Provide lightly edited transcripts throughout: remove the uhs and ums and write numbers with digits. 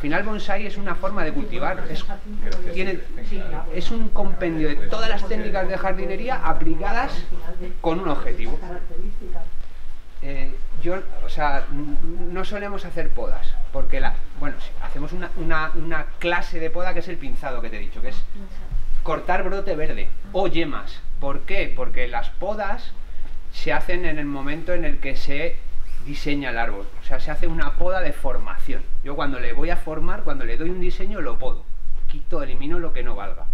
final bonsái es una forma de cultivar, es un compendio de todas las técnicas de jardinería aplicadas con un objetivo. O sea, no solemos hacer podas, porque bueno, sí, hacemos una clase de poda que es el pinzado que te he dicho, que es cortar brote verde o yemas. ¿Por qué? Porque las podas se hacen en el momento en el que se diseña el árbol, o sea, se hace una poda de formación. Yo cuando le voy a formar, cuando le doy un diseño, lo podo, quito, elimino lo que no valga.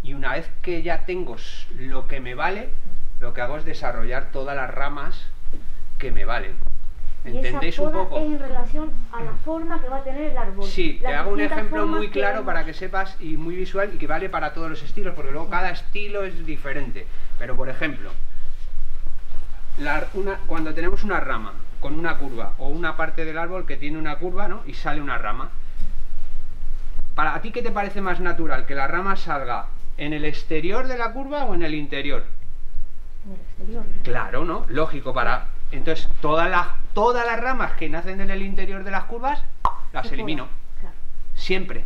Y una vez que ya tengo lo que me vale, lo que hago es desarrollar todas las ramas que me valen. ¿Entendéis un poco? Es en relación a la forma que va a tener el árbol. Sí, te hago un ejemplo muy claro para que sepas y muy visual y que vale para todos los estilos, porque luego cada estilo es diferente. Pero por ejemplo, cuando tenemos una rama con una curva o una parte del árbol que tiene una curva, ¿no? Y sale una rama. ¿Para ti qué te parece más natural? ¿Que la rama salga en el exterior de la curva o en el interior? En el exterior. Claro, ¿no? Lógico, entonces todas las ramas que nacen en el interior de las curvas las elimino. Claro. Siempre.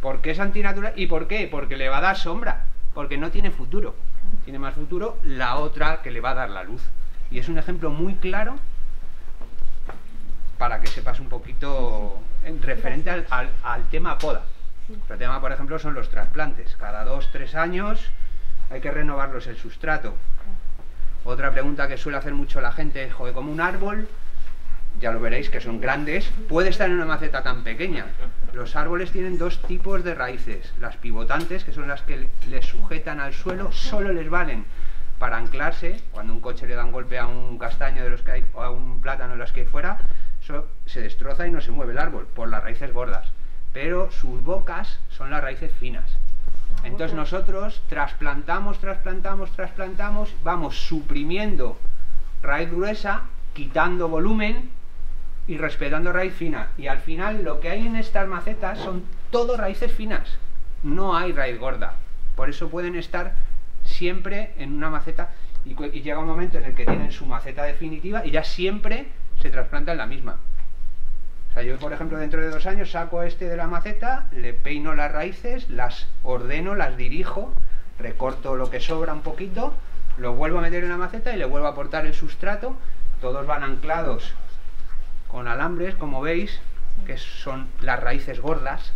Porque es antinatural. ¿Y por qué? Porque le va a dar sombra. Porque no tiene futuro. Tiene más futuro la otra que le va a dar la luz. Y es un ejemplo muy claro para que sepas un poquito referente al tema poda. El tema, por ejemplo, son los trasplantes. Cada 2-3 años hay que renovarlos el sustrato. Otra pregunta que suele hacer mucho la gente es, joder, como un árbol, ya lo veréis que son grandes, puede estar en una maceta tan pequeña. Los árboles tienen dos tipos de raíces. Las pivotantes, que son las que les sujetan al suelo, solo les valen para anclarse. Cuando un coche le da un golpe a un castaño de los que hay, o a un plátano de los que hay fuera, eso se destroza y no se mueve el árbol por las raíces gordas. Pero sus bocas son las raíces finas. Entonces nosotros trasplantamos, vamos suprimiendo raíz gruesa, quitando volumen y respetando raíz fina. Y al final lo que hay en estas macetas son todo raíces finas, no hay raíz gorda. Por eso pueden estar siempre en una maceta y llega un momento en el que tienen su maceta definitiva y ya siempre se trasplantan la misma. O sea, yo por ejemplo dentro de 2 años saco este de la maceta, le peino las raíces, las ordeno, las dirijo, recorto lo que sobra un poquito, lo vuelvo a meter en la maceta y le vuelvo a aportar el sustrato. Todos van anclados con alambres, como veis, que son las raíces gordas.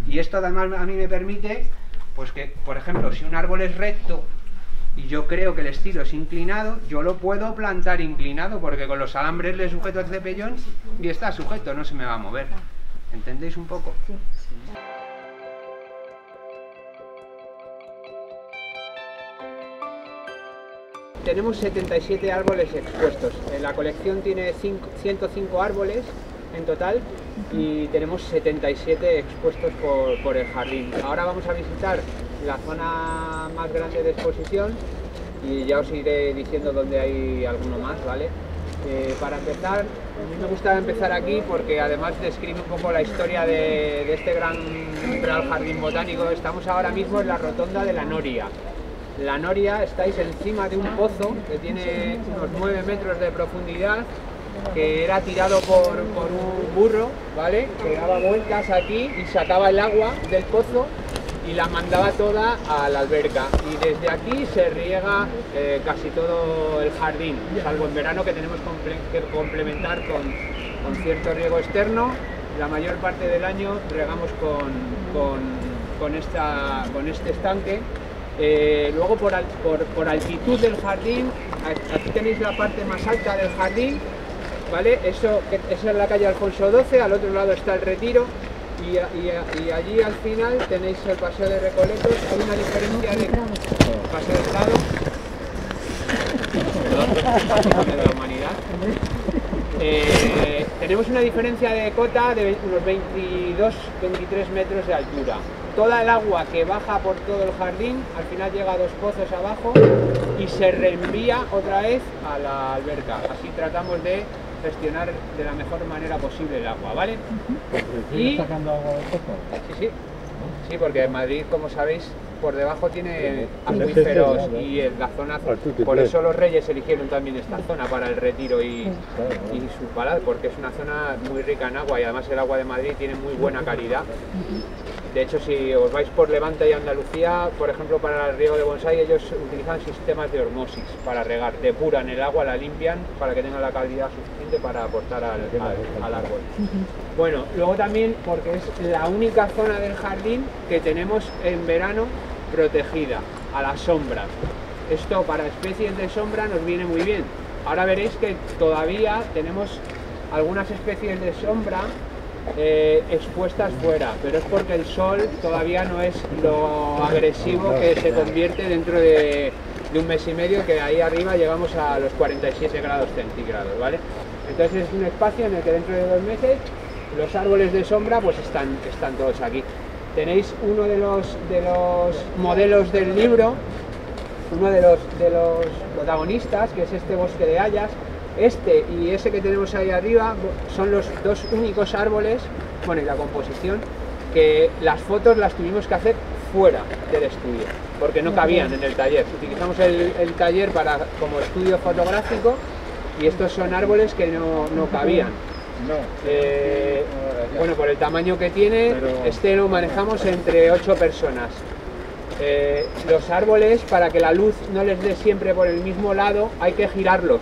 Y esto además a mí me permite, pues que, por ejemplo, si un árbol es recto y yo creo que el estilo es inclinado, yo lo puedo plantar inclinado porque con los alambres le sujeto el cepellón y está sujeto, no se me va a mover. ¿Entendéis un poco? Sí. Tenemos 77 árboles expuestos. La colección tiene 105 árboles en total y tenemos 77 expuestos por el jardín. Ahora vamos a visitar la zona más grande de exposición y ya os iré diciendo dónde hay alguno más, ¿vale? Para empezar, a mí me gusta empezar aquí porque además describe un poco la historia de este gran jardín botánico. Estamos ahora mismo en la rotonda de la Noria. La Noria, estáis encima de un pozo que tiene unos 9 metros de profundidad, que era tirado por un burro, ¿vale? Que daba vueltas aquí y sacaba el agua del pozo y la mandaba toda a la alberca. Y desde aquí se riega casi todo el jardín, salvo en verano que tenemos que complementar con cierto riego externo. La mayor parte del año regamos con este estanque. Luego por altitud del jardín, aquí tenéis la parte más alta del jardín, ¿vale? Esa es la calle Alfonso XII, al otro lado está el Retiro y allí al final tenéis el Paseo de Recoletos. Hay una diferencia de Paseo de Prado, de la Humanidad. Tenemos una diferencia de cota de unos 22-23 metros de altura. Toda el agua que baja por todo el jardín al final llega a 2 pozos abajo y se reenvía otra vez a la alberca. Así tratamos de gestionar de la mejor manera posible el agua, ¿vale? ¿Sigues sacando agua del pozo? Sí, porque en Madrid, como sabéis, por debajo tiene acuíferos y en la zona, por eso los reyes eligieron también esta zona para el retiro y su palar, porque es una zona muy rica en agua y además el agua de Madrid tiene muy buena calidad. De hecho, si os vais por Levante y Andalucía, por ejemplo, para el riego de bonsái, ellos utilizan sistemas de osmosis para regar, depuran el agua, la limpian para que tenga la calidad suficiente para aportar al árbol. Bueno, luego también porque es la única zona del jardín que tenemos en verano protegida, a la sombra. Esto para especies de sombra nos viene muy bien. Ahora veréis que todavía tenemos algunas especies de sombra expuestas fuera, pero es porque el sol todavía no es lo agresivo que se convierte dentro de un mes y medio, que ahí arriba llegamos a los 47 grados centígrados, ¿vale? Entonces es un espacio en el que dentro de 2 meses los árboles de sombra pues están todos aquí. Tenéis uno de los modelos del libro, uno de los protagonistas, que es este bosque de hayas. Este y ese que tenemos ahí arriba son los 2 únicos árboles, bueno, y la composición, que las fotos las tuvimos que hacer fuera del estudio, porque no cabían en el taller. Utilizamos el taller como estudio fotográfico y estos son árboles que no cabían. Bueno, por el tamaño que tiene, este lo manejamos entre 8 personas. Los árboles, para que la luz no les dé siempre por el mismo lado, hay que girarlos,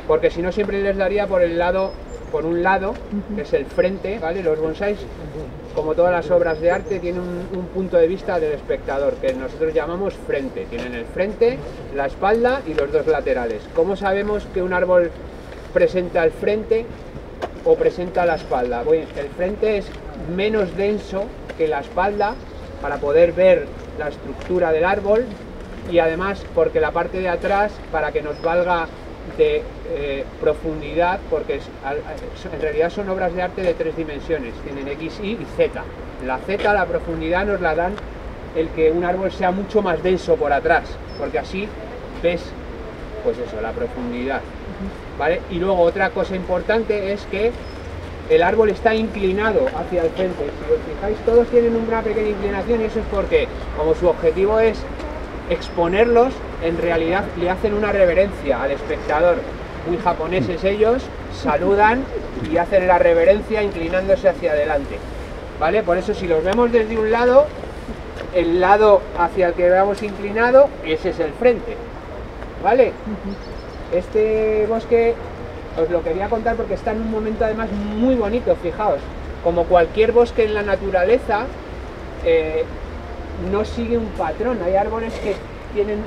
porque si no siempre les daría por un lado, que es el frente, ¿vale? Los bonsáis, como todas las obras de arte, tienen un punto de vista del espectador, que nosotros llamamos frente. Tienen el frente, la espalda y los 2 laterales. ¿Cómo sabemos que un árbol presenta el frente o presenta la espalda? Bueno, el frente es menos denso que la espalda para poder ver la estructura del árbol, y además porque la parte de atrás, para que nos valga de profundidad, porque en realidad son obras de arte de 3 dimensiones, tienen X, Y y Z. La Z, la profundidad, nos la dan el que un árbol sea mucho más denso por atrás, porque así ves, pues eso, la profundidad, ¿vale? Y luego otra cosa importante es que el árbol está inclinado hacia el frente. Si os fijáis, todos tienen una pequeña inclinación, y eso es porque, como su objetivo es exponerlos, en realidad le hacen una reverencia al espectador. Muy japoneses ellos, saludan y hacen la reverencia inclinándose hacia adelante, ¿vale? Por eso, si los vemos desde un lado, el lado hacia el que veamos inclinado, ese es el frente, ¿vale? Este bosque os lo quería contar porque está en un momento además muy bonito. Fijaos, como cualquier bosque en la naturaleza, no sigue un patrón. Hay árboles que tienen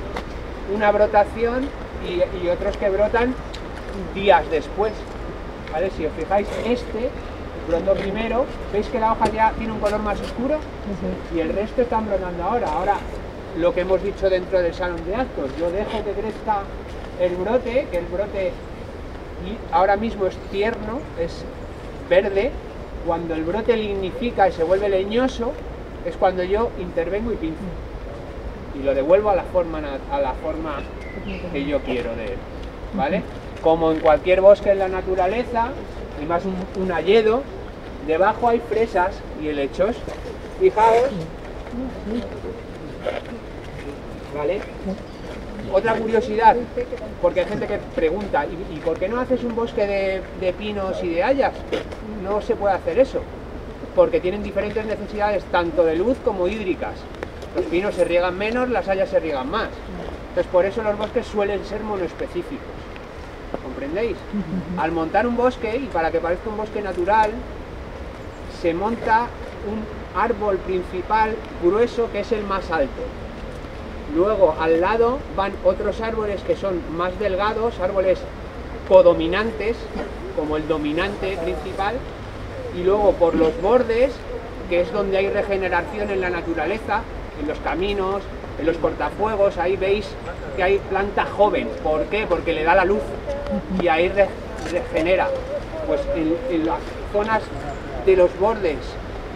una brotación y otros que brotan días después, ¿vale? Si os fijáis, este brotó primero, veis que la hoja ya tiene un color más oscuro y el resto están brotando ahora. Ahora, lo que hemos dicho dentro del salón de actos, yo dejo que crezca el brote, que el brote ahora mismo es tierno, es verde. Cuando el brote lignifica y se vuelve leñoso, es cuando yo intervengo y pinzo y lo devuelvo a la forma que yo quiero de él, ¿vale? Como en cualquier bosque en la naturaleza, y más un hayedo, debajo hay fresas y helechos. Fijaos, ¿vale? Otra curiosidad, porque hay gente que pregunta, ¿y por qué no haces un bosque de pinos y de hayas? No se puede hacer eso, porque tienen diferentes necesidades, tanto de luz como hídricas. Los pinos se riegan menos, las hayas se riegan más. Entonces, por eso los bosques suelen ser monoespecíficos. ¿Comprendéis? Al montar un bosque, y para que parezca un bosque natural, se monta un árbol principal grueso, que es el más alto. Luego al lado van otros árboles que son más delgados, árboles codominantes, como el dominante principal, y luego por los bordes, que es donde hay regeneración en la naturaleza, en los caminos, en los cortafuegos, ahí veis que hay planta joven. ¿Por qué? Porque le da la luz y ahí regenera. Pues en las zonas de los bordes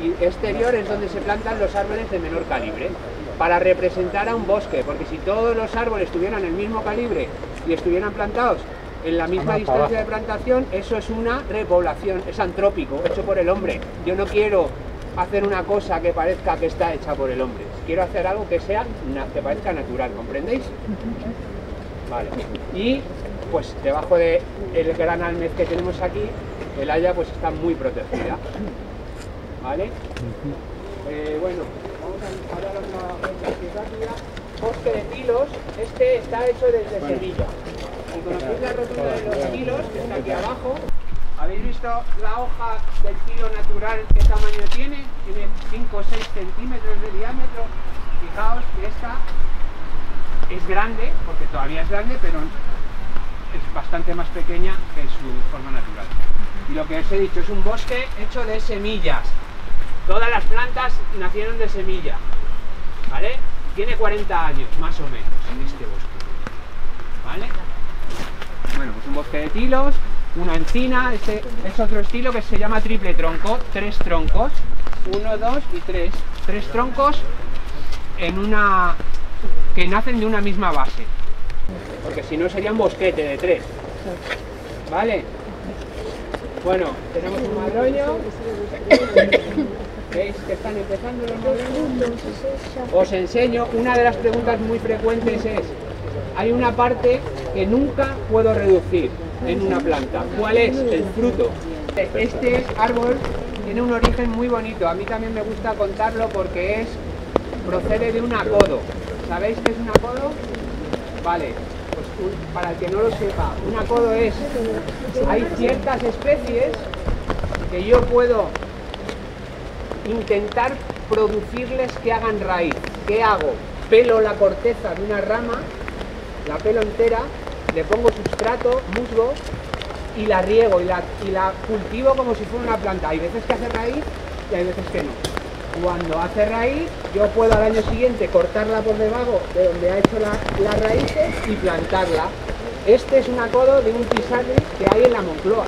y exteriores donde se plantan los árboles de menor calibre, para representar a un bosque, porque si todos los árboles tuvieran el mismo calibre y estuvieran plantados en la misma distancia de plantación, eso es una repoblación, es antrópico, hecho por el hombre. Yo no quiero hacer una cosa que parezca que está hecha por el hombre. quiero hacer algo que sea, que parezca natural, ¿comprendéis? Vale. Y pues debajo del gran almez que tenemos aquí, el haya pues está muy protegida. ¿Vale? Bueno, vamos a dar otra rápida. Bosque de tilos, este está hecho desde semilla. Si conocéis la rótula de los tilos, que está aquí abajo, ¿habéis visto la hoja del tilo natural qué tamaño tiene? Tiene 5 o 6 centímetros de diámetro. Fijaos que esta es grande, porque todavía es grande, pero es bastante más pequeña que su forma natural. Y lo que os he dicho, es un bosque hecho de semillas. Todas las plantas nacieron de semilla, ¿vale? Tiene 40 años, más o menos, este bosque, ¿vale? Bueno, pues un bosque de tilos, una encina, este es otro estilo que se llama triple tronco, 3 troncos, 1, 2 y 3. 3 troncos en una que nacen de una misma base, porque si no sería un bosquete de 3, ¿vale? Bueno, tenemos un madroño. ¿Veis que están empezando los madroños? Os enseño, una de las preguntas muy frecuentes es: hay una parte que nunca puedo reducir en una planta. ¿Cuál es? El fruto. Este árbol tiene un origen muy bonito, a mí también me gusta contarlo porque procede de un apodo. ¿Sabéis qué es un apodo? Vale, pues para el que no lo sepa, un apodo es: hay ciertas especies que yo puedo intentar producirles que hagan raíz. ¿Qué hago? Pelo la corteza de una rama, la pelo entera, le pongo sustrato, musgo, y la riego y la cultivo como si fuera una planta. Hay veces que hace raíz y hay veces que no. Cuando hace raíz, yo puedo al año siguiente cortarla por debajo de donde ha hecho las raíces y plantarla. Este es un apodo de un pisarri que hay en la Moncloa.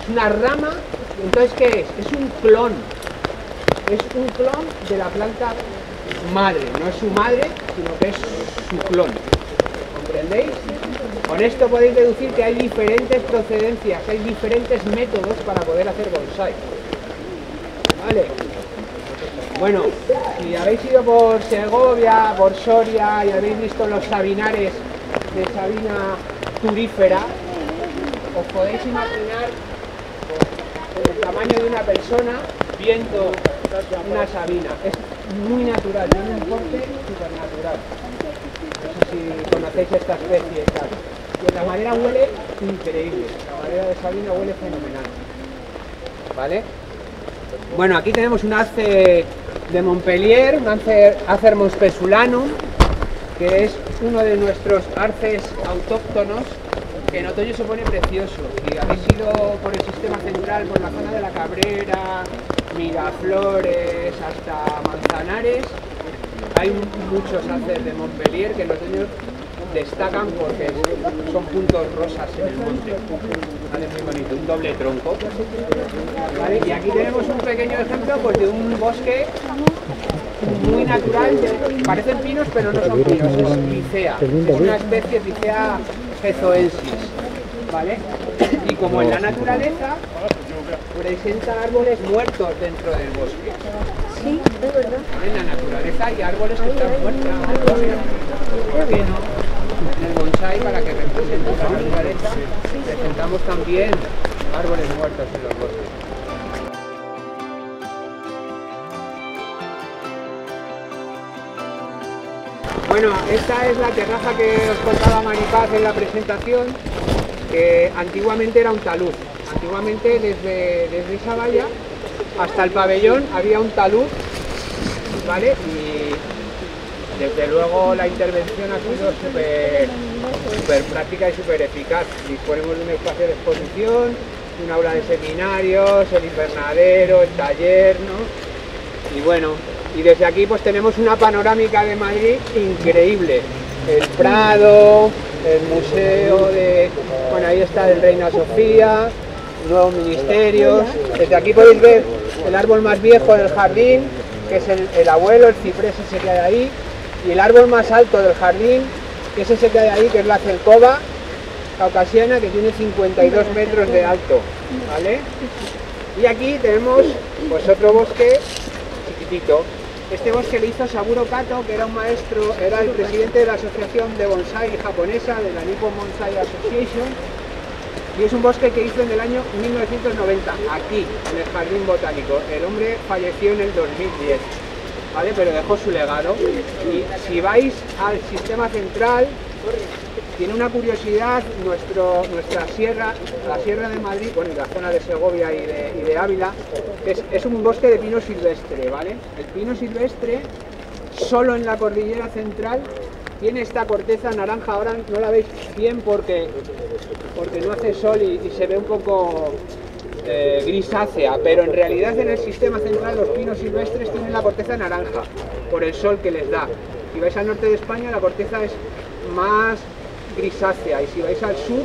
Es una rama. Entonces, ¿qué es? Es un clon. Es un clon de la planta madre. No es su madre, sino que es su clon. ¿Comprendéis? Con esto podéis deducir que hay diferentes procedencias, hay diferentes métodos para poder hacer bonsái. ¿Vale? Bueno, si habéis ido por Segovia, por Soria y habéis visto los sabinares de Sabina turífera, os podéis imaginar el tamaño de una persona viendo una sabina. Es muy natural, tiene un porte supernatural. No sé si conocéis esta especie y tal. Y la madera huele increíble, la madera de sabina huele fenomenal. ¿Vale? Bueno, aquí tenemos un arce de Montpellier, un Acer monspesulanum, que es uno de nuestros arces autóctonos, que en otoño se pone precioso. Si habéis ido por el sistema central, por la zona de la Cabrera, Miraflores, hasta Manzanares, hay muchos arces de Montpellier que en otoño destacan porque son puntos rosas en el monte. Vale, muy bonito, un doble tronco. ¿Vale? Y aquí tenemos un pequeño ejemplo pues, de un bosque muy natural, parecen pinos pero no son pinos, es picea, es una especie picea gezoensis, ¿vale? Y como en la naturaleza presenta árboles muertos dentro del bosque. Sí, es verdad. En la naturaleza hay árboles que están muertos en el bosque. ¿Por qué no? En el bonsái, para que represente la naturaleza, presentamos también árboles muertos en los bosques. Bueno, esta es la terraza que os contaba Maripaz en la presentación, que antiguamente era un talud. Antiguamente desde esa valla hasta el pabellón había un talud, ¿vale? Y desde luego la intervención ha sido súper práctica y súper eficaz. Disponemos de un espacio de exposición, un aula de seminarios, el invernadero, el taller, ¿no? Y bueno, y desde aquí pues tenemos una panorámica de Madrid increíble. El Prado, el museo de... Bueno, ahí está el Reina Sofía, nuevos ministerios. Desde aquí podéis ver el árbol más viejo del jardín, que es el abuelo, el ciprés ese que hay ahí, y el árbol más alto del jardín, que es ese que hay ahí, que es la celcoba caucasiana, que tiene 52 metros de alto, ¿vale? Y aquí tenemos pues otro bosque chiquitito, Este bosque lo hizo Saburo Kato, que era un maestro, era el presidente de la asociación de bonsai japonesa, de la Nippon Bonsai Association, y es un bosque que hizo en el año 1990, aquí, en el Jardín Botánico. El hombre falleció en el 2010, ¿vale? Pero dejó su legado. Y si vais al sistema central, tiene una curiosidad, nuestra sierra, la Sierra de Madrid, bueno, y la zona de Segovia y de Ávila, es un bosque de pino silvestre, ¿vale? El pino silvestre, solo en la cordillera central, tiene esta corteza naranja. Ahora no la veis bien porque no hace sol y se ve un poco grisácea, pero en realidad en el sistema central los pinos silvestres tienen la corteza naranja, por el sol que les da. Si vais al norte de España, la corteza es más grisácea, y si vais al sur,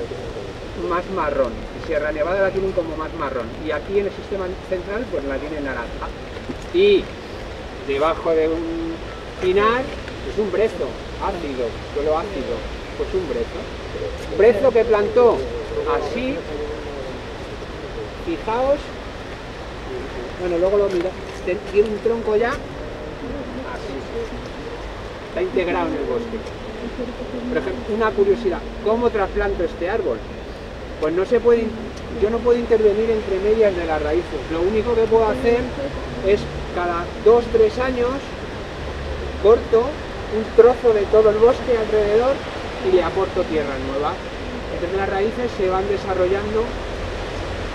más marrón. Y Sierra Nevada la tienen como más marrón, y aquí en el sistema central pues la tienen naranja. Y debajo de un pinar es un brezo ácido, suelo ácido, pues un brezo que plantó así. Fijaos, bueno, luego lo mira, tiene un tronco ya así, está integrado en el bosque. Por ejemplo, una curiosidad, ¿cómo trasplanto este árbol? Pues no se puede, yo no puedo intervenir entre medias de las raíces. Lo único que puedo hacer es cada 2-3 años corto un trozo de todo el bosque alrededor y le aporto tierra nueva. Entonces las raíces se van desarrollando.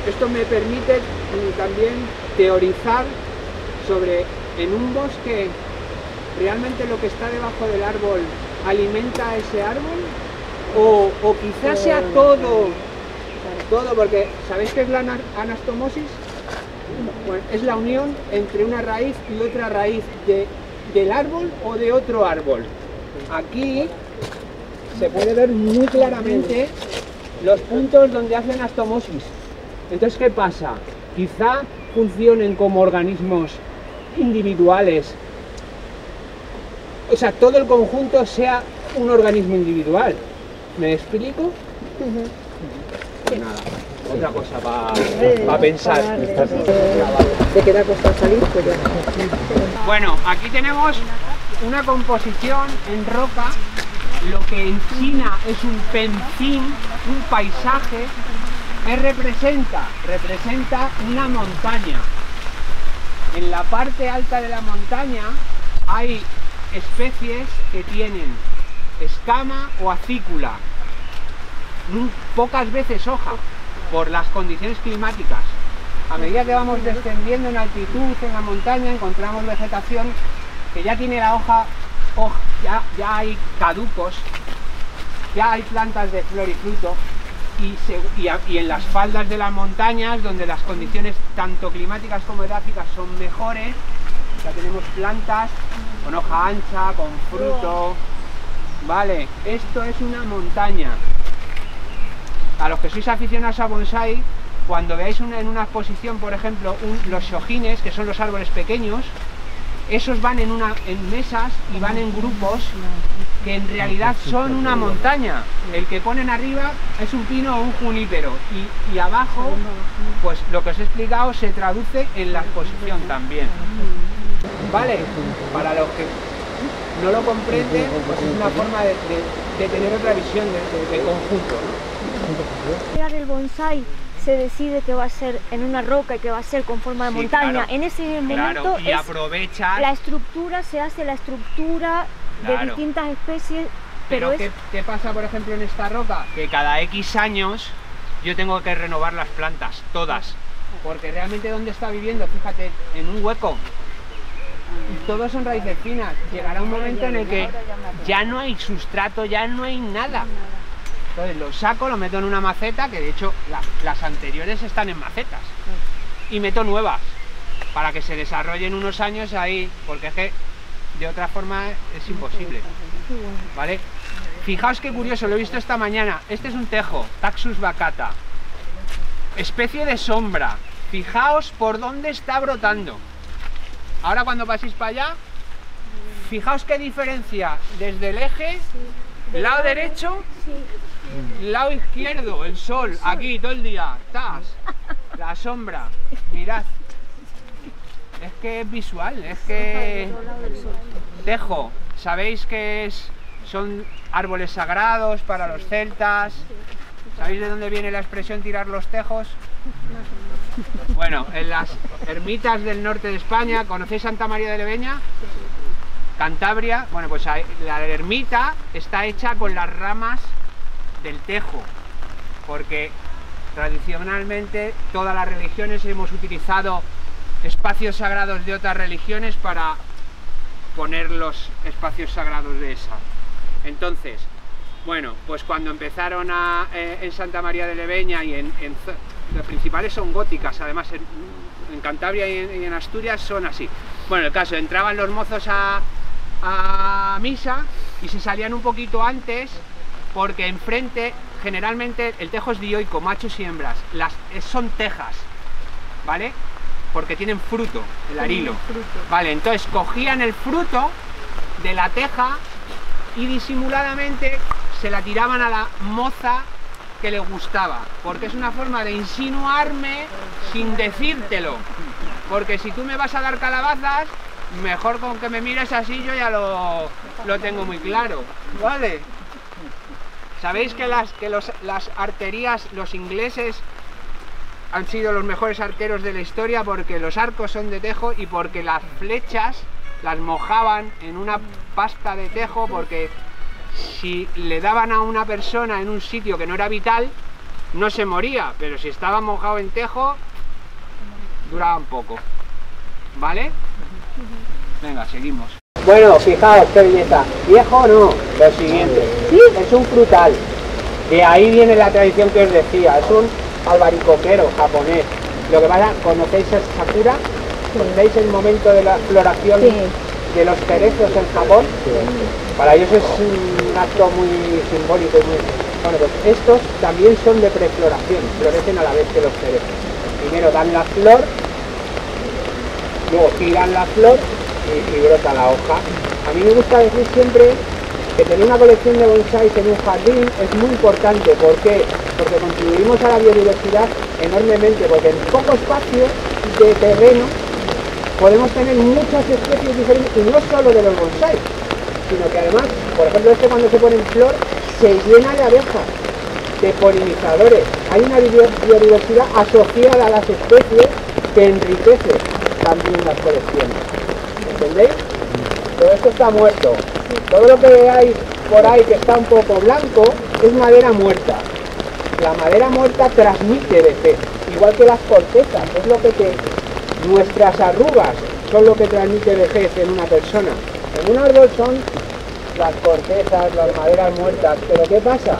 Esto me permite también teorizar sobre, en un bosque, realmente lo que está debajo del árbol alimenta a ese árbol, o quizás sea todo, porque ¿sabéis qué es la anastomosis? Bueno, es la unión entre una raíz y otra raíz del árbol o de otro árbol. Aquí se puede ver muy claramente los puntos donde hacen anastomosis. Entonces, ¿qué pasa? Quizá funcionen como organismos individuales, o sea, todo el conjunto sea un organismo individual. ¿Me explico? Pues nada, otra cosa para pensar. ¿Te queda costar salir? Pues ya. Bueno, aquí tenemos una composición en roca. Lo que en China es un penqing, un paisaje, representa una montaña. En la parte alta de la montaña hay especies que tienen escama o acícula, pocas veces hoja, por las condiciones climáticas. A medida que vamos descendiendo en altitud en la montaña, encontramos vegetación que ya tiene la hoja, ya hay caducos, ya hay plantas de flor y fruto, y en las faldas de las montañas, donde las condiciones tanto climáticas como edáficas son mejores, ya tenemos plantas con hoja ancha, con fruto. Vale, esto es una montaña. A los que sois aficionados a bonsai, cuando veáis en una exposición, por ejemplo, los shojines, que son los árboles pequeños, esos van en mesas y van en grupos que en realidad son una montaña. El que ponen arriba es un pino o un junípero, y abajo, pues lo que os he explicado se traduce en la exposición también. Vale, para los que no lo comprenden, pues es una forma de tener otra visión de conjunto, ¿no? El bonsai se decide que va a ser en una roca y que va a ser con forma de montaña. Claro, en ese momento y aprovechar la estructura, se hace la estructura de distintas especies. Pero ¿qué pasa, por ejemplo, en esta roca? Que cada X años yo tengo que renovar las plantas, todas. Porque realmente donde está viviendo, fíjate, en un hueco, todos son raíces finas. Llegará un momento en el que ya no hay sustrato, ya no hay nada. Entonces lo saco, lo meto en una maceta, que de hecho las anteriores están en macetas, y meto nuevas para que se desarrollen unos años ahí, porque es que de otra forma es imposible. ¿Vale? Fijaos qué curioso, lo he visto esta mañana. Este es un tejo, Taxus baccata, especie de sombra. Fijaos por dónde está brotando. Ahora cuando paséis para allá, fijaos qué diferencia desde el eje, lado derecho, lado izquierdo, el sol, aquí todo el día, ¡tas! La sombra, mirad. es que es visual, es que... Tejo, ¿sabéis que son árboles sagrados para los celtas? ¿Sabéis de dónde viene la expresión tirar los tejos? Bueno, en las ermitas del norte de España, ¿conocéis Santa María de Leveña? Cantabria, bueno, pues la ermita está hecha con las ramas del tejo, porque tradicionalmente todas las religiones hemos utilizado espacios sagrados de otras religiones para poner los espacios sagrados de esa. Entonces, bueno, pues cuando empezaron en Santa María de Leveña y las principales son góticas, además en Cantabria y en Asturias son así. Bueno, el caso, entraban los mozos a misa y se salían un poquito antes porque enfrente, generalmente el tejo es dioico, machos y hembras, son tejas, ¿vale? Porque tienen fruto, el arilo. Vale, entonces cogían el fruto de la teja y disimuladamente se la tiraban a la moza que le gustaba, porque es una forma de insinuarme sin decírtelo, porque si tú me vas a dar calabazas, mejor con que me mires así yo ya lo tengo muy claro, ¿vale? ¿Sabéis que las arterías, los ingleses han sido los mejores arqueros de la historia porque los arcos son de tejo y porque las flechas las mojaban en una pasta de tejo, porque si le daban a una persona en un sitio que no era vital, no se moría, pero si estaba mojado en tejo, duraban poco, ¿vale? Venga, seguimos. Bueno, fijaos qué belleza. ¿Viejo o no? Lo siguiente. ¿Sí? Es un frutal. De ahí viene la tradición que os decía. Es un albaricoquero japonés. Lo que pasa, ¿conocéis el sakura? ¿Conocéis el momento de la floración de los cerezos en Japón? Para ellos es un acto muy simbólico y muy... Bueno, pues estos también son de prefloración, florecen a la vez que los cerezos. Primero dan la flor, luego giran la flor y brota la hoja. A mí me gusta decir siempre que tener una colección de bonsáis en un jardín es muy importante. ¿Por qué? Porque contribuimos a la biodiversidad enormemente, porque en poco espacio de terreno podemos tener muchas especies diferentes, y no solo de los bonsáis, sino que además, por ejemplo, cuando se pone en flor, se llena de abejas, de polinizadores. Hay una biodiversidad asociada a las especies que enriquece también las colecciones. ¿Entendéis? Todo esto está muerto. Todo lo que veáis por ahí que está un poco blanco es madera muerta. La madera muerta transmite vejez, igual que las cortezas. Es lo que nuestras arrugas son lo que transmite vejez en una persona. En un árbol son las cortezas, las maderas muertas. Pero ¿qué pasa?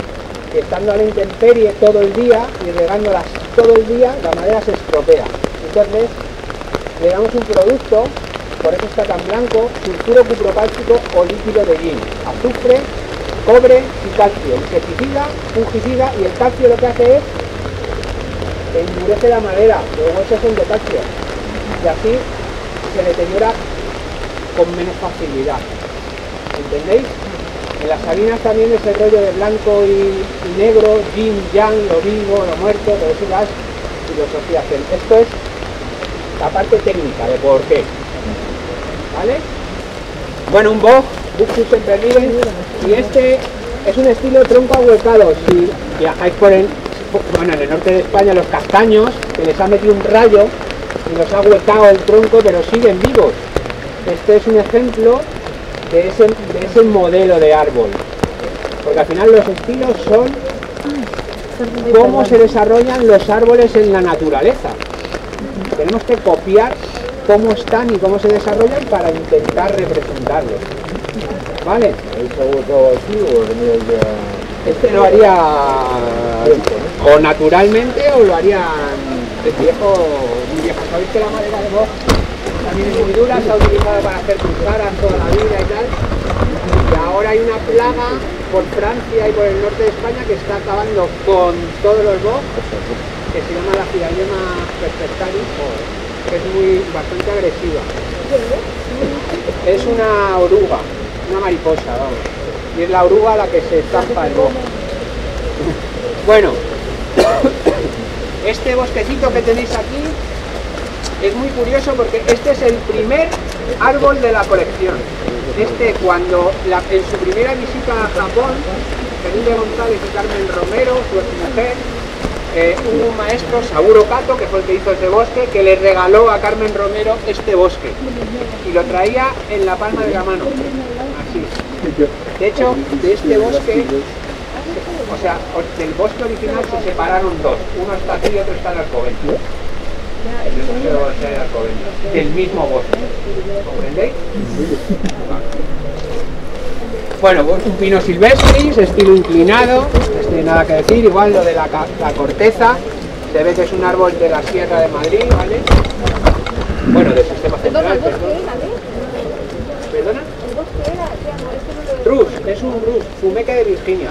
Que estando a la intemperie todo el día y regándolas todo el día, la madera se estropea. Entonces le damos un producto, por eso está tan blanco, sulfuro cupropálcico o líquido de yin, azufre, cobre y calcio, insecticida, fungicida, y el calcio lo que hace es endurece la madera, los huesos son de calcio, y así se deteriora con menos facilidad. ¿Entendéis? En las sabinas también ese rollo de blanco y negro, yin, yang, lo vivo, lo muerto, todo eso ya es filosofía zen. Esto es la parte técnica de por qué. ¿Vale? Bueno, un boj, Buxus en Berlín, y este es un estilo tronco ahuecado. Si viajáis en el norte de España, los castaños, que les ha metido un rayo y los ha ahuecado el tronco, pero siguen vivos. Este es un ejemplo de ese modelo de árbol, porque al final los estilos son cómo se desarrollan los árboles en la naturaleza. Tenemos que copiar cómo están y cómo se desarrollan para intentar representarlos, ¿vale? Este lo haría o naturalmente o lo haría muy viejo. Sabéis que la madera de boj también es muy dura, se ha utilizado para hacer cucharas toda la vida y tal, y ahora hay una plaga por Francia y por el norte de España que está acabando con todos los boj, que se llama la Philanyema perfectalis, que es bastante agresiva. Es una oruga, una mariposa, vamos, y es la oruga la que se zampa el boj. Bueno, este bosquecito que tenéis aquí es muy curioso porque este es el primer árbol de la colección. Cuando en su primera visita a Japón, Felipe González y Carmen Romero, su exmujer, hubo un maestro, Saburo Kato, que fue el que hizo ese bosque, que le regaló a Carmen Romero este bosque y lo traía en la palma de la mano, así. De hecho, de este bosque, o sea, del bosque original se separaron dos, uno está aquí y otro está en Alcobendas, en el Museo de Alcobendas, del mismo bosque, ¿comprendéis? Bueno, pues un pino silvestris, estilo inclinado, no tiene nada que decir, igual lo de la corteza, se ve que es un árbol de la Sierra de Madrid, ¿vale? Bueno, del sistema central, ¿Perdona? Rus, es un Rus, fumeque de Virginia.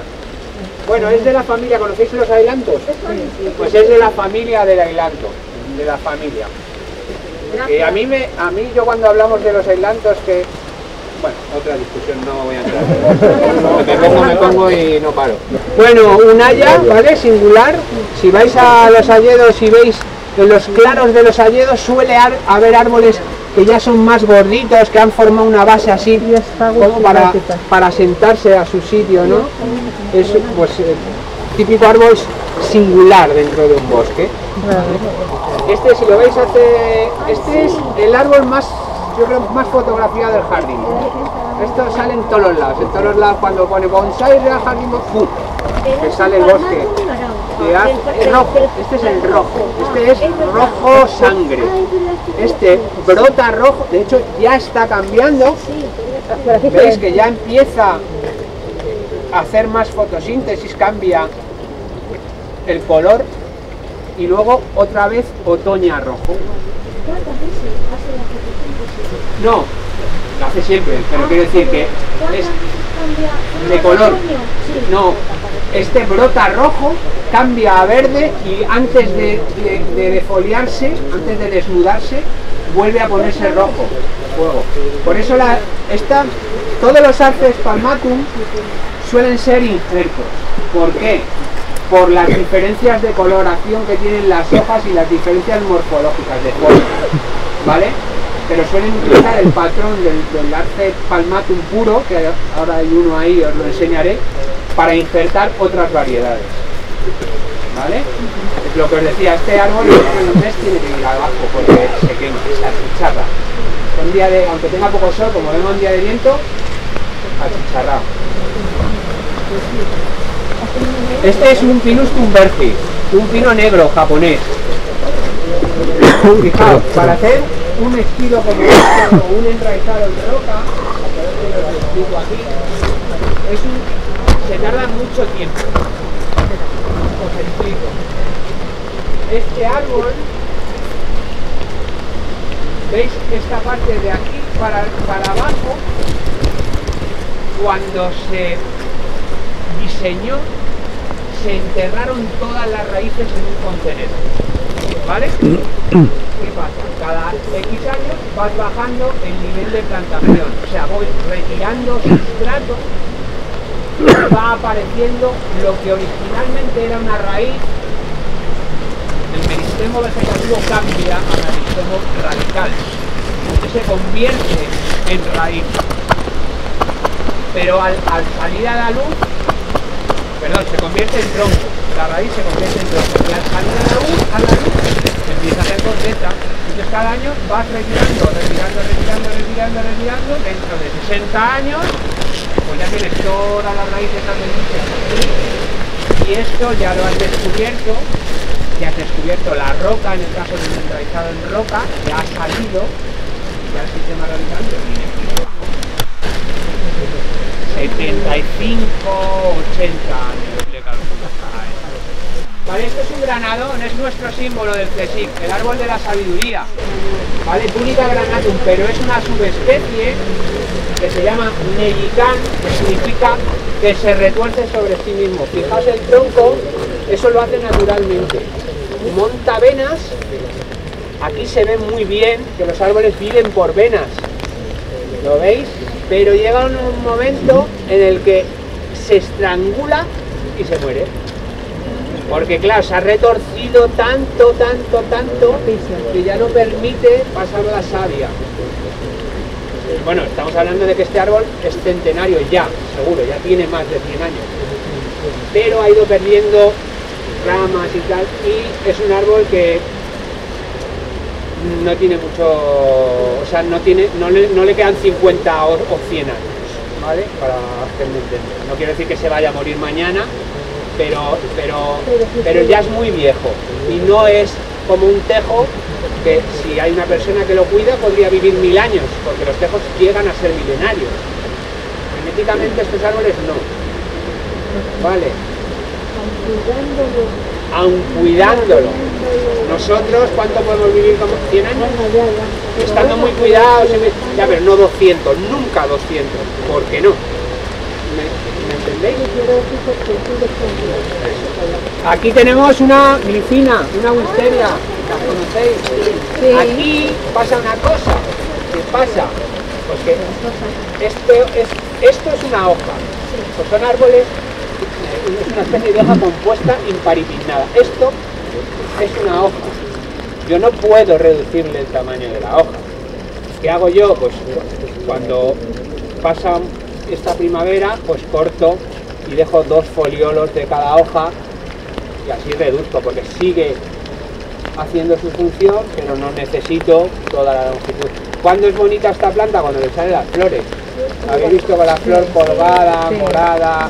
Bueno, es de la familia, ¿conocéis los ailantos? Pues es de la familia del ailanto, de la familia. A mí yo cuando hablamos de los ailantos que... Bueno, otra discusión, no voy a entrar. Me pongo y no paro. Bueno, un haya, ¿vale? Singular. Si vais a los hayedos y veis en los claros de los hayedos suele haber árboles que ya son más gorditos, que han formado una base así como para sentarse a su sitio, ¿no? Es pues típico árbol singular dentro de un bosque. Este, si lo veis, este es el árbol más, yo creo, más fotografiado del jardín. Esto sale en todos los lados. En todos los lados cuando pone bonsai real jardín, ¡pum!, que sale el bosque. Es rojo, este es el rojo. Este es rojo sangre. Este brota rojo, de hecho ya está cambiando. Veis que ya empieza a hacer más fotosíntesis, cambia el color y luego otra vez otoña rojo. No, lo hace siempre, pero quiero decir que es de color. No, este brota rojo, cambia a verde y antes de defoliarse, antes de desnudarse, vuelve a ponerse rojo. Fuego. Por eso todos los Arces palmatum suelen ser injertos. ¿Por qué? Por las diferencias de coloración que tienen las hojas y las diferencias morfológicas de forma, ¿vale? Pero suelen utilizar el patrón del Arce palmatum puro, que ahora hay uno ahí, os lo enseñaré, para injertar otras variedades, ¿vale? Es lo que os decía, este árbol en un mes tiene que ir abajo porque se quema, se achicharra. Un día aunque tenga poco sol, como venga un día de viento, achicharrado. Este es un Pinus tubercis, un pino negro japonés. Fijaos, para hacer un estilo como este o un enraizado en roca, os lo explico aquí, se tarda mucho tiempo. Os explico. Este árbol, veis esta parte de aquí para abajo, cuando se diseñó, se enterraron todas las raíces en un contenedor, ¿vale? ¿Qué pasa? Cada X años vas bajando el nivel de plantación, o sea, voy retirando sustrato, va apareciendo lo que originalmente era una raíz. El meristemo vegetativo cambia a meristemo radical, se convierte en raíz, pero al salir a la luz, se convierte en tronco, la raíz se convierte en tronco, y al salir a la luz empieza a hacer corteza. Entonces cada año vas retirando, dentro de 60 años, pues ya tienes todas las raíces adventicias aquí, y esto ya lo has descubierto, la roca, en el caso del enraizado en roca, ya ha salido, ya el sistema radical viene aquí. 75, 80 años le calculo a esto. Vale, esto es un granadón, es nuestro símbolo del CSIC, el árbol de la sabiduría. Vale, Tunica granatum, pero es una subespecie que se llama Nelicán, que significa que se retuerce sobre sí mismo. Fijaos el tronco, eso lo hace naturalmente. Monta venas, aquí se ve muy bien que los árboles viven por venas, ¿lo veis? Pero llega un momento en el que se estrangula y se muere. Porque claro, se ha retorcido tanto, que ya no permite pasar la savia. Bueno, estamos hablando de que este árbol es centenario ya, seguro, ya tiene más de 100 años. Pero ha ido perdiendo ramas y tal, y es un árbol que no tiene mucho, o sea, no le quedan 50 o 100 años, ¿vale? Para hacerme entender. No quiero decir que se vaya a morir mañana, pero ya es muy viejo y no es como un tejo que si hay una persona que lo cuida podría vivir 1000 años, porque los tejos llegan a ser milenarios. Genéticamente estos árboles no, ¿vale? Aun cuidándolo. Nosotros, ¿cuánto podemos vivir? Como 100 años. Estando muy cuidados, ya, pero no 200, nunca 200. ¿Por qué no? ¿Me entendéis? Aquí tenemos una glifina, una wisteria. ¿La conocéis? Sí. Aquí pasa una cosa. ¿Qué pasa? Pues que esto es una hoja. Pues son árboles. Es una especie de hoja compuesta imparipinnada. Esto es una hoja. Yo no puedo reducirle el tamaño de la hoja. ¿Qué hago yo? Pues cuando pasa esta primavera, pues corto y dejo 2 foliolos de cada hoja y así reduzco, porque sigue haciendo su función, pero no necesito toda la longitud. ¿Cuándo es bonita esta planta? Cuando le salen las flores. ¿Habéis visto con la flor colgada, morada?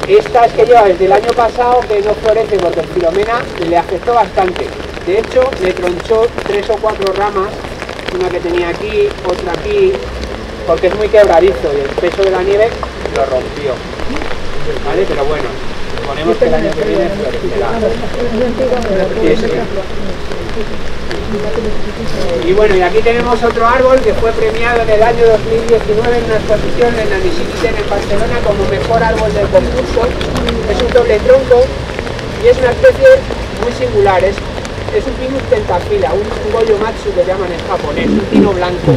Esta es que lleva desde el año pasado que no florece porque el Filomena le afectó bastante. De hecho, le tronchó 3 o 4 ramas, una que tenía aquí, otra aquí, porque es muy quebradizo y el peso de la nieve lo rompió. ¿Vale? Pero bueno, suponemos que el año que viene florecerá. Y bueno, y aquí tenemos otro árbol que fue premiado en el año 2019 en una exposición en la Nisikiten en Barcelona como mejor árbol del concurso. Es un doble tronco y es una especie muy singular. Es un Pinus pentaphylla, un Goyomatsu que llaman en japonés, un pino blanco.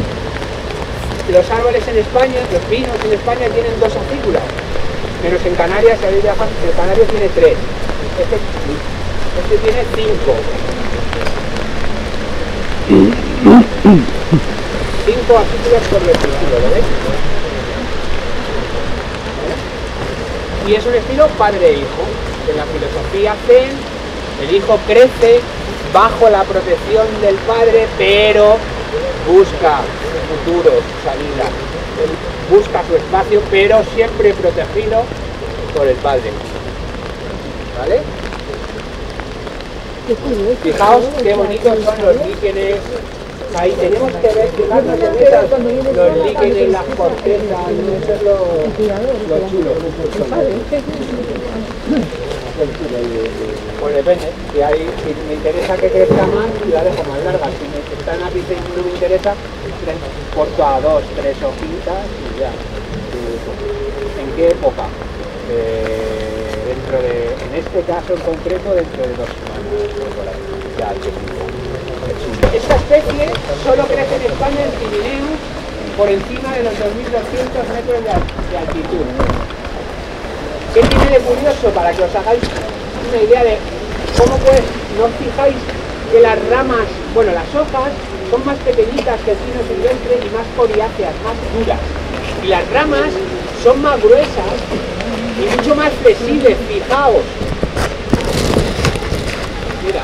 Los árboles en España, los pinos en España tienen 2 acículas, menos en Canarias, si habéis viajado, en Canarias tiene 3. Este tiene 5. 5 acículas por versículo, ¿lo veis? Y es un estilo padre-hijo. En la filosofía zen, el hijo crece bajo la protección del padre, pero busca futuro, salida. Él busca su espacio, pero siempre protegido por el padre. ¿Vale? Fijaos qué bonitos son los líquenes. Ahí tenemos que ver, fijarnos en los líquenes, las cortezas, eso es lo chulo. Pues depende, si me interesa que crezca más, la dejo más larga. Si está en ápice y no me interesa, corto a 2, 3 hojitas y ya. ¿En qué época? En este caso en concreto, dentro de 2 semanas. Ya, esta especie solo crece en España en Pirineos por encima de los 2.200 metros de altitud. ¿Qué tiene de curioso? Para que os hagáis una idea de cómo pues no os fijáis que las ramas, bueno, las hojas son más pequeñitas que el pino silvestre y más coriáceas, más duras. Y las ramas son más gruesas y mucho más flexibles, fijaos. Mira,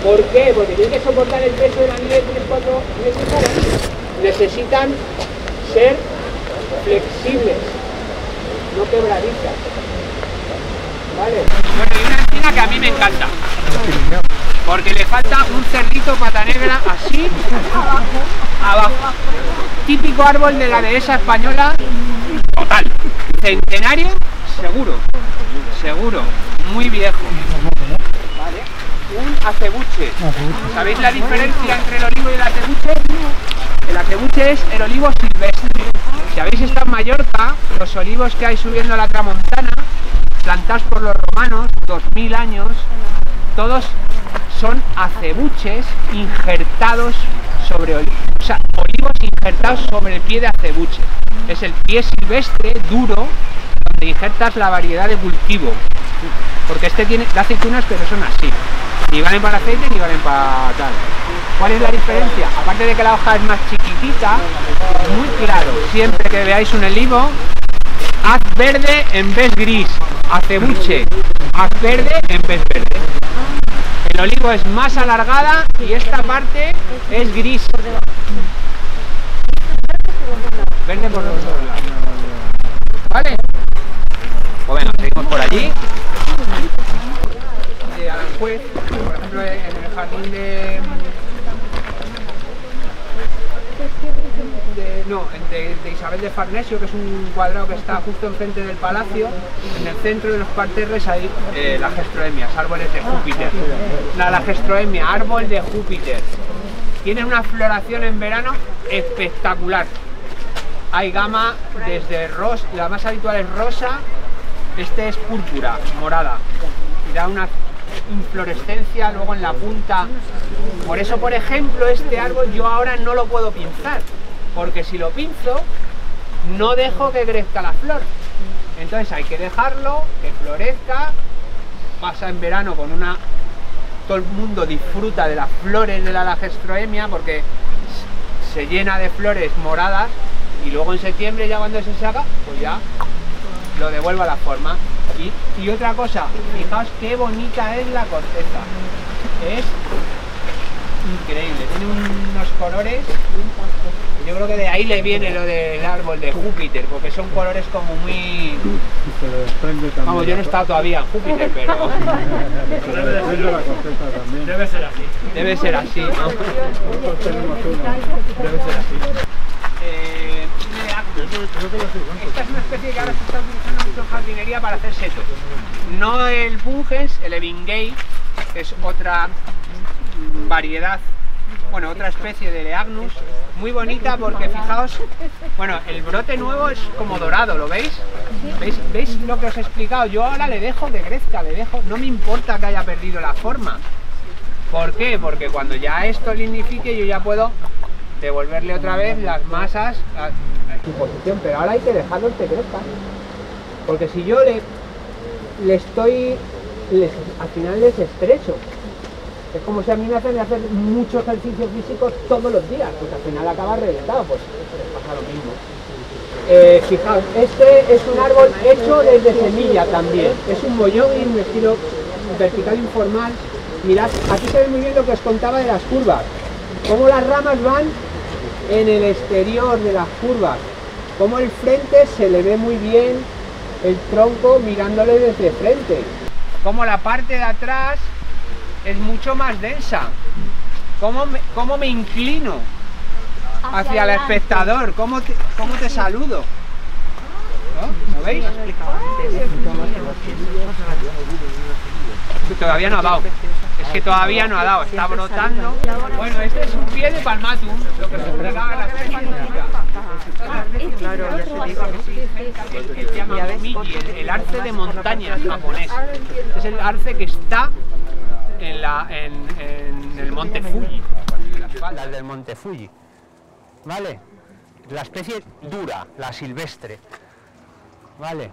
¿por qué? Porque tienen que soportar el peso de la nieve 3-4 meses. Necesitan ser flexibles, no quebradizas. ¿Vale? Bueno, y una encina que a mí me encanta, porque le falta un cerdito pata negra así abajo. Típico árbol de la dehesa española, total. Centenario, seguro, muy viejo. ¿Vale? Un acebuche. ¿Sabéis la diferencia entre el olivo y el acebuche? El acebuche es el olivo silvestre. Si habéis estado en Mallorca, los olivos que hay subiendo a la Tramontana, plantados por los romanos, 2000 años, todos son acebuches injertados sobre olivos, o sea, olivos injertados sobre el pie de acebuche. Es el pie silvestre, duro, donde injertas la variedad de cultivo. porque este da aceitunas pero son así, ni valen para aceite ni valen para tal. ¿Cuál es la diferencia? Aparte de que la hoja es más chiquitita, muy claro, siempre que veáis un olivo, haz verde en vez gris, acebuche, haz verde en vez verde. El olivo es más alargada y esta parte es gris. Verde por los dos lados. ¿Vale? Pues venga, seguimos por allí. Aranjuez, por ejemplo, en el jardín de Isabel de Farnesio, que es un cuadrado que está justo enfrente del palacio. En el centro de los parterres hay lagestroemias, árboles de Júpiter. La lagestroemia, árbol de Júpiter. Tiene una floración en verano espectacular. Hay gama desde rosa, la más habitual es rosa, este es púrpura, morada. Y da una inflorescencia luego en la punta. Por eso, por ejemplo, este árbol yo ahora no lo puedo pinzar, porque si lo pinzo no dejo que crezca la flor. Entonces hay que dejarlo que florezca. Pasa en verano con una... Todo el mundo disfruta de las flores de la lagestroemia porque se llena de flores moradas, y luego en septiembre, ya cuando se saca, pues ya lo devuelve a la forma. Y otra cosa, fijaos qué bonita es la corteza, es increíble, tiene unos colores. Yo creo que de ahí le viene lo del árbol de Júpiter, porque son colores como muy... Vamos, yo no he estado todavía en Júpiter, pero... Debe ser así. Debe ser así, ¿no? Debe ser así. Esta es una especie que ahora se está utilizando mucho en jardinería para hacer setos. No el pungens, el Evingay, que es otra variedad, bueno, otra especie de Leagnus, muy bonita porque fijaos, bueno, el brote nuevo es como dorado, ¿lo veis? ¿Veis lo que os he explicado? Yo ahora le dejo que crezca, no me importa que haya perdido la forma. ¿Por qué? Porque cuando ya esto lignifique yo ya puedo devolverle otra vez las masas a su posición, pero ahora hay que dejarlos que crezcan, porque si yo al final les estreso. Es como si a mí me hacen hacer mucho ejercicio físico todos los días, pues al final acaba reventado, pues les pasa lo mismo. Fijaos, este es un árbol hecho desde semilla también, es un mollón y un estilo vertical informal. Mirad, aquí se ve muy bien lo que os contaba de las curvas, cómo las ramas van en el exterior de las curvas, cómo el frente se le ve muy bien, el tronco mirándole desde frente, cómo la parte de atrás es mucho más densa, cómo me inclino hacia el espectador, cómo te saludo, ¿no? ¿Lo veis? Todavía no ha dado, es que todavía no ha dado, está brotando. Bueno, este es un pie de palmatum, lo que se explicaba en la genética. Que se llama momiji, el arce de montaña japonés. Es el arce que está en el monte Fuji, las del monte Fuji, ¿vale? La especie dura, la silvestre, ¿vale?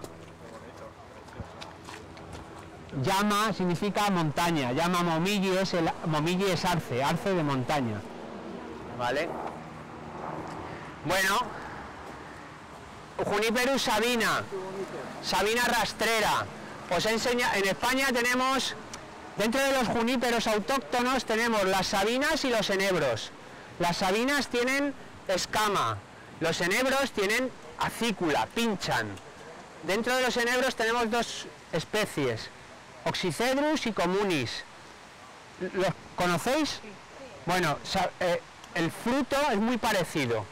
Yama significa montaña, Yama momiji es arce de montaña, ¿vale? Bueno, Juniperus sabina, sabina rastrera. Os enseña, en España tenemos, dentro de los juníperos autóctonos tenemos las sabinas y los enebros. Las sabinas tienen escama, los enebros tienen acícula, pinchan. Dentro de los enebros tenemos dos especies, Oxycedrus y Communis. ¿Los conocéis? Bueno, el fruto es muy parecido,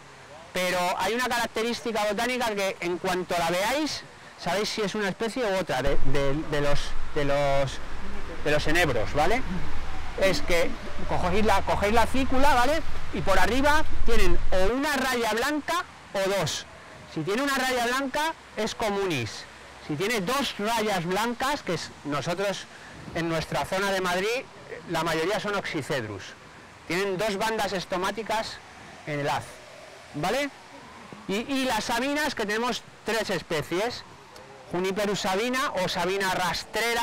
pero hay una característica botánica que en cuanto la veáis, sabéis si es una especie u otra de los enebros, ¿vale? Es que cogéis la acícula, ¿vale? Y por arriba tienen o una raya blanca o dos. Si tiene una raya blanca es Communis. Si tiene dos rayas blancas, que es nosotros en nuestra zona de Madrid, la mayoría son Oxycedrus. Tienen dos bandas estomáticas en el haz, ¿vale? Y las sabinas, que tenemos tres especies, Juniperus sabina o sabina rastrera,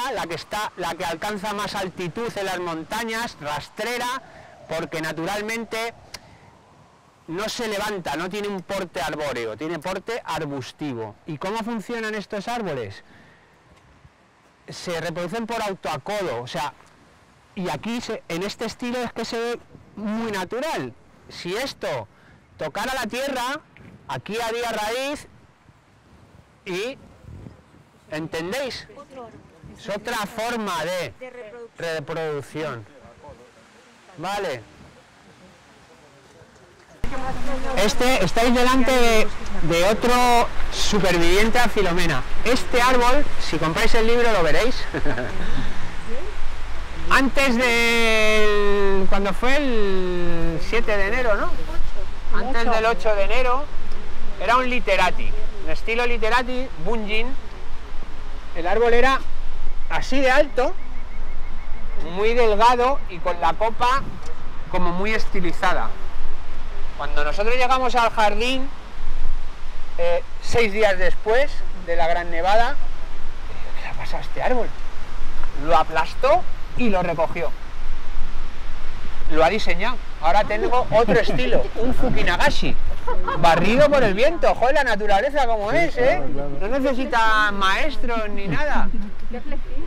la que alcanza más altitud en las montañas, rastrera, porque naturalmente no se levanta, no tiene un porte arbóreo, tiene porte arbustivo. ¿Y cómo funcionan estos árboles? Se reproducen por autoacodo, o sea, y aquí en este estilo es que se ve muy natural. Si esto tocara la tierra, aquí había raíz y, ¿entendéis? Es otra forma de reproducción. Vale. Estáis delante de otro superviviente a Filomena. Este árbol, si compráis el libro lo veréis. Antes del... cuando fue el 7 de enero, ¿no? Antes del 8 de enero era un literati, en estilo literati, bunjin. El árbol era así de alto, muy delgado y con la copa como muy estilizada. Cuando nosotros llegamos al jardín, 6 días después de la gran nevada, ¿qué le ha pasado a este árbol? Lo aplastó y lo recogió. Lo ha diseñado. Ahora tengo otro estilo, un Fukinagashi, barrido por el viento. Joder, la naturaleza como es, ¿eh? No necesita maestros ni nada.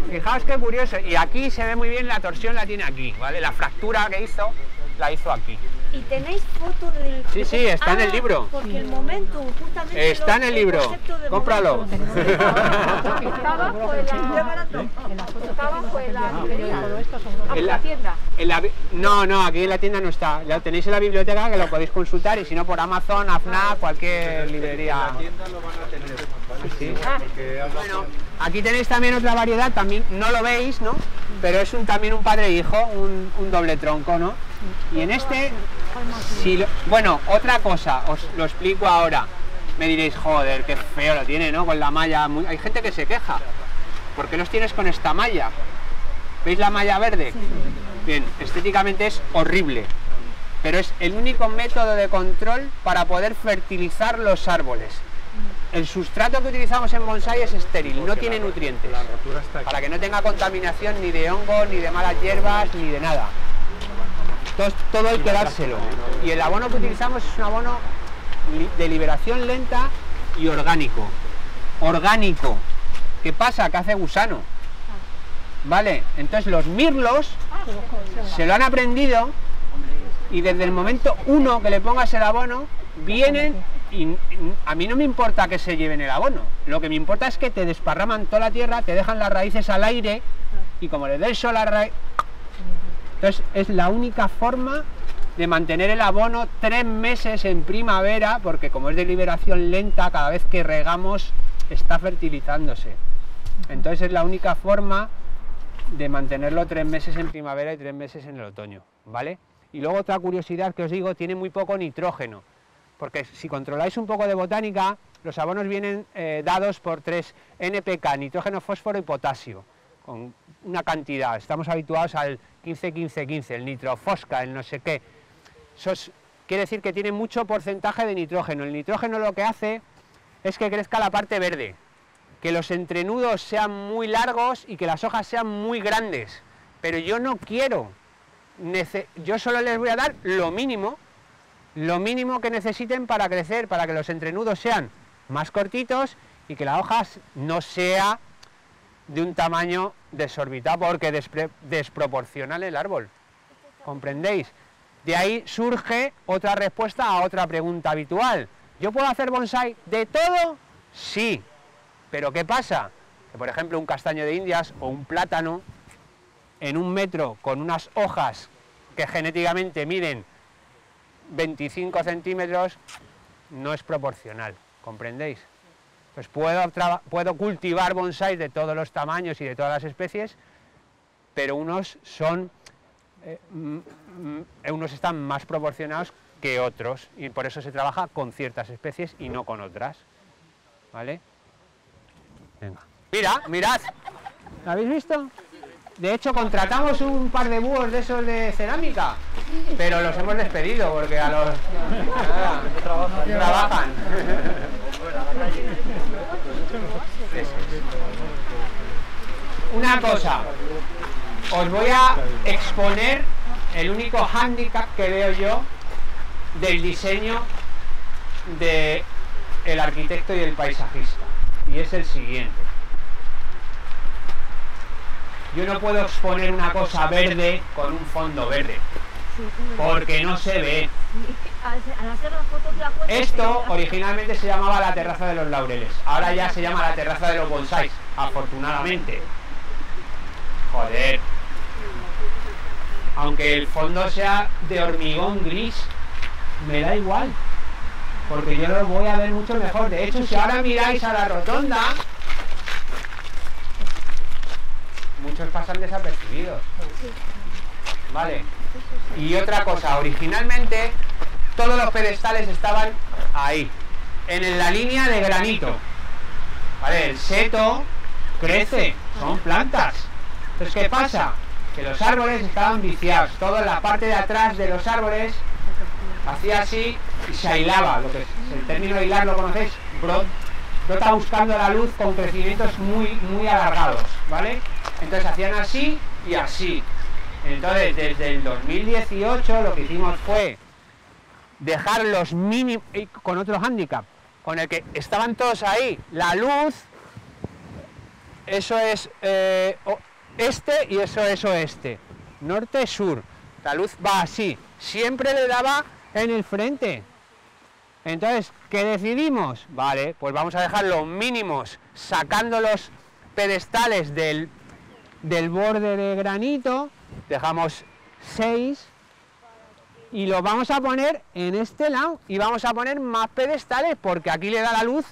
Fijaos qué curioso. Y aquí se ve muy bien, la torsión la tiene aquí, ¿vale? La fractura que hizo, la hizo aquí. ¿Y tenéis fotos del...? Sí, sí, está en el libro. Porque el momento, justamente... Está en el libro, cómpralo. Estaba en la tienda. No, aquí en la tienda no está. Ya tenéis en la biblioteca que lo podéis consultar y si no por Amazon, AFNAC, cualquier librería. En la tienda lo van a tener, ¿vale? Sí. Porque Bueno, aquí tenéis también otra variedad, también no lo veis, ¿no? Pero es también un padre e hijo, un doble tronco, ¿no? Y en este, bueno, otra cosa, os lo explico ahora. Me diréis, joder, qué feo lo tiene, ¿no? Con la malla, hay gente que se queja. ¿Por qué los tienes con esta malla? ¿Veis la malla verde? Bien, estéticamente es horrible, pero es el único método de control para poder fertilizar los árboles. El sustrato que utilizamos en bonsái es estéril, no tiene nutrientes, para que no tenga contaminación ni de hongos, ni de malas hierbas, ni de nada. Entonces, todo hay que dárselo. Y el abono que utilizamos es un abono de liberación lenta y orgánico. Orgánico. ¿Qué pasa? Que hace gusano. ¿Vale? Entonces los mirlos se lo han aprendido y desde el momento 1 que le pongas el abono, vienen y a mí no me importa que se lleven el abono. Lo que me importa es que te desparraman toda la tierra, te dejan las raíces al aire y como le des sol a la raíz... Entonces es la única forma de mantener el abono 3 meses en primavera, porque como es de liberación lenta, cada vez que regamos está fertilizándose. Entonces es la única forma de mantenerlo 3 meses en primavera y 3 meses en el otoño, ¿vale? Y luego otra curiosidad que os digo, tiene muy poco nitrógeno, porque si controláis un poco de botánica, los abonos vienen dados por 3 NPK, nitrógeno, fósforo y potasio, con una cantidad, estamos habituados al 15-15-15, el nitrofosca, el no sé qué. Eso quiere decir que tiene mucho porcentaje de nitrógeno. El nitrógeno lo que hace es que crezca la parte verde, que los entrenudos sean muy largos y que las hojas sean muy grandes, pero yo no quiero, yo solo les voy a dar lo mínimo que necesiten para crecer, para que los entrenudos sean más cortitos y que la hoja no sea de un tamaño desorbitado porque desproporciona el árbol, ¿comprendéis? De ahí surge otra respuesta a otra pregunta habitual. ¿Yo puedo hacer bonsái de todo? Sí. Pero ¿qué pasa? Que por ejemplo un castaño de Indias o un plátano en 1 metro con unas hojas que genéticamente miden 25 centímetros no es proporcional, ¿comprendéis? Pues puedo cultivar bonsáis de todos los tamaños y de todas las especies, pero unos están más proporcionados que otros y por eso se trabaja con ciertas especies y no con otras, ¿vale? Venga. Mirad, ¿lo habéis visto? De hecho, contratamos un par de búhos de esos de cerámica, pero los hemos despedido porque a los... trabajan. Una cosa, os voy a exponer el único hándicap que veo yo del diseño del arquitecto y el paisajista, y es el siguiente. Yo no puedo exponer una cosa verde con un fondo verde, porque no se ve. Esto originalmente se llamaba la terraza de los laureles, ahora ya se llama la terraza de los bonsáis, afortunadamente. Joder. Aunque el fondo sea de hormigón gris, me da igual, porque yo lo voy a ver mucho mejor. De hecho, si ahora miráis a la rotonda, muchos pasan desapercibidos. Vale. Y otra cosa, originalmente todos los pedestales estaban ahí, en la línea de granito. Vale, el seto crece, son plantas. Entonces, ¿qué pasa? Que los árboles estaban viciados, toda la parte de atrás de los árboles hacía así y se aislaba, lo que es el término aislar, ¿lo conocéis? Brota buscando la luz con crecimientos muy alargados, ¿vale? Entonces hacían así y así. Entonces desde el 2018 lo que hicimos fue dejar los mínimos, con otro hándicap, con el que estaban todos ahí, la luz, eso es este y eso es oeste, norte-sur, la luz va así, siempre le daba en el frente. Entonces, ¿qué decidimos? Vale, pues vamos a dejar los mínimos sacando los pedestales del borde de granito, dejamos 6 y lo vamos a poner en este lado y vamos a poner más pedestales porque aquí le da la luz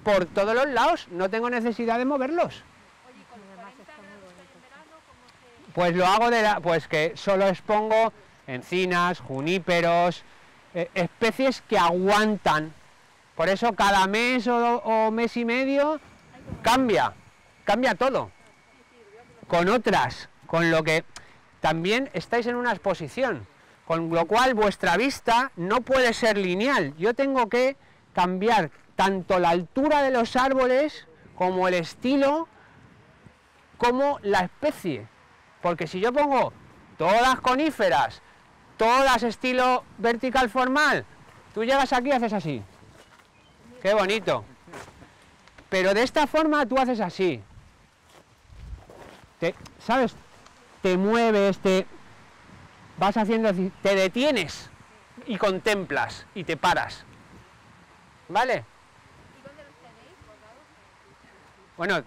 por todos los lados, no tengo necesidad de moverlos. Pues lo hago pues que solo expongo encinas, juníperos, especies que aguantan. Por eso cada mes o mes y medio cambia todo. Con otras, con lo que también estáis en una exposición, con lo cual vuestra vista no puede ser lineal. Yo tengo que cambiar tanto la altura de los árboles como el estilo, como la especie. Porque si yo pongo todas coníferas, todas estilo vertical formal, tú llegas aquí y haces así. Qué bonito. Pero de esta forma tú haces así. ¿Sabes? Te mueves, vas haciendo así, te detienes y contemplas y te paras. ¿Vale? ¿Y dónde los tenéis colgados? Bueno,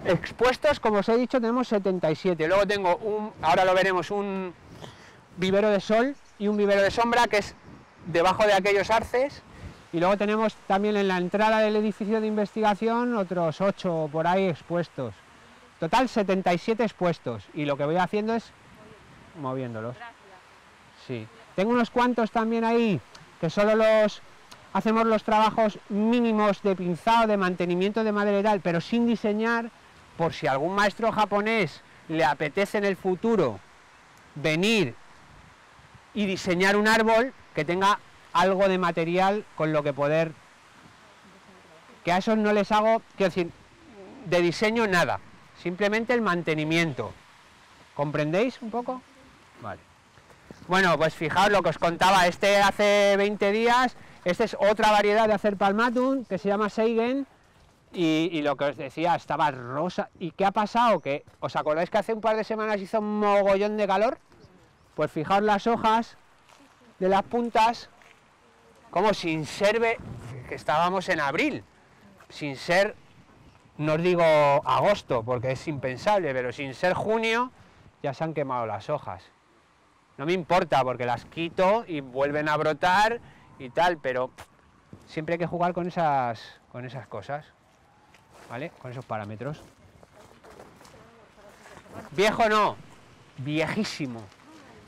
expuestos, como os he dicho, tenemos 77. Luego tengo ahora lo veremos, un vivero de sol y un vivero de sombra, que es debajo de aquellos arces. Y luego tenemos también en la entrada del edificio de investigación otros 8 por ahí expuestos. Total 77 expuestos. Y lo que voy haciendo es moviéndolos. Sí. Tengo unos cuantos también ahí que solo hacemos los trabajos mínimos de pinzado, de mantenimiento de madera y tal, pero sin diseñar, por si algún maestro japonés le apetece en el futuro venir y diseñar un árbol que tenga algo de material con lo que poder, que a esos no les hago, quiero decir, de diseño nada, simplemente el mantenimiento. ¿Comprendéis un poco? Vale. Bueno, pues fijaos lo que os contaba, hace 20 días, esta es otra variedad de Acer palmatum que se llama Seigen. Y lo que os decía, estaba rosa. ¿Y qué ha pasado? Que ¿os acordáis que hace un par de semanas hizo un mogollón de calor? Pues fijaos las hojas de las puntas, como sin ser, que estábamos en abril, sin ser, no os digo agosto, porque es impensable, pero sin ser junio, ya se han quemado las hojas. No me importa, porque las quito y vuelven a brotar y tal, pero siempre hay que jugar con esas cosas. ¿Vale? Con esos parámetros. Viejo no, viejísimo.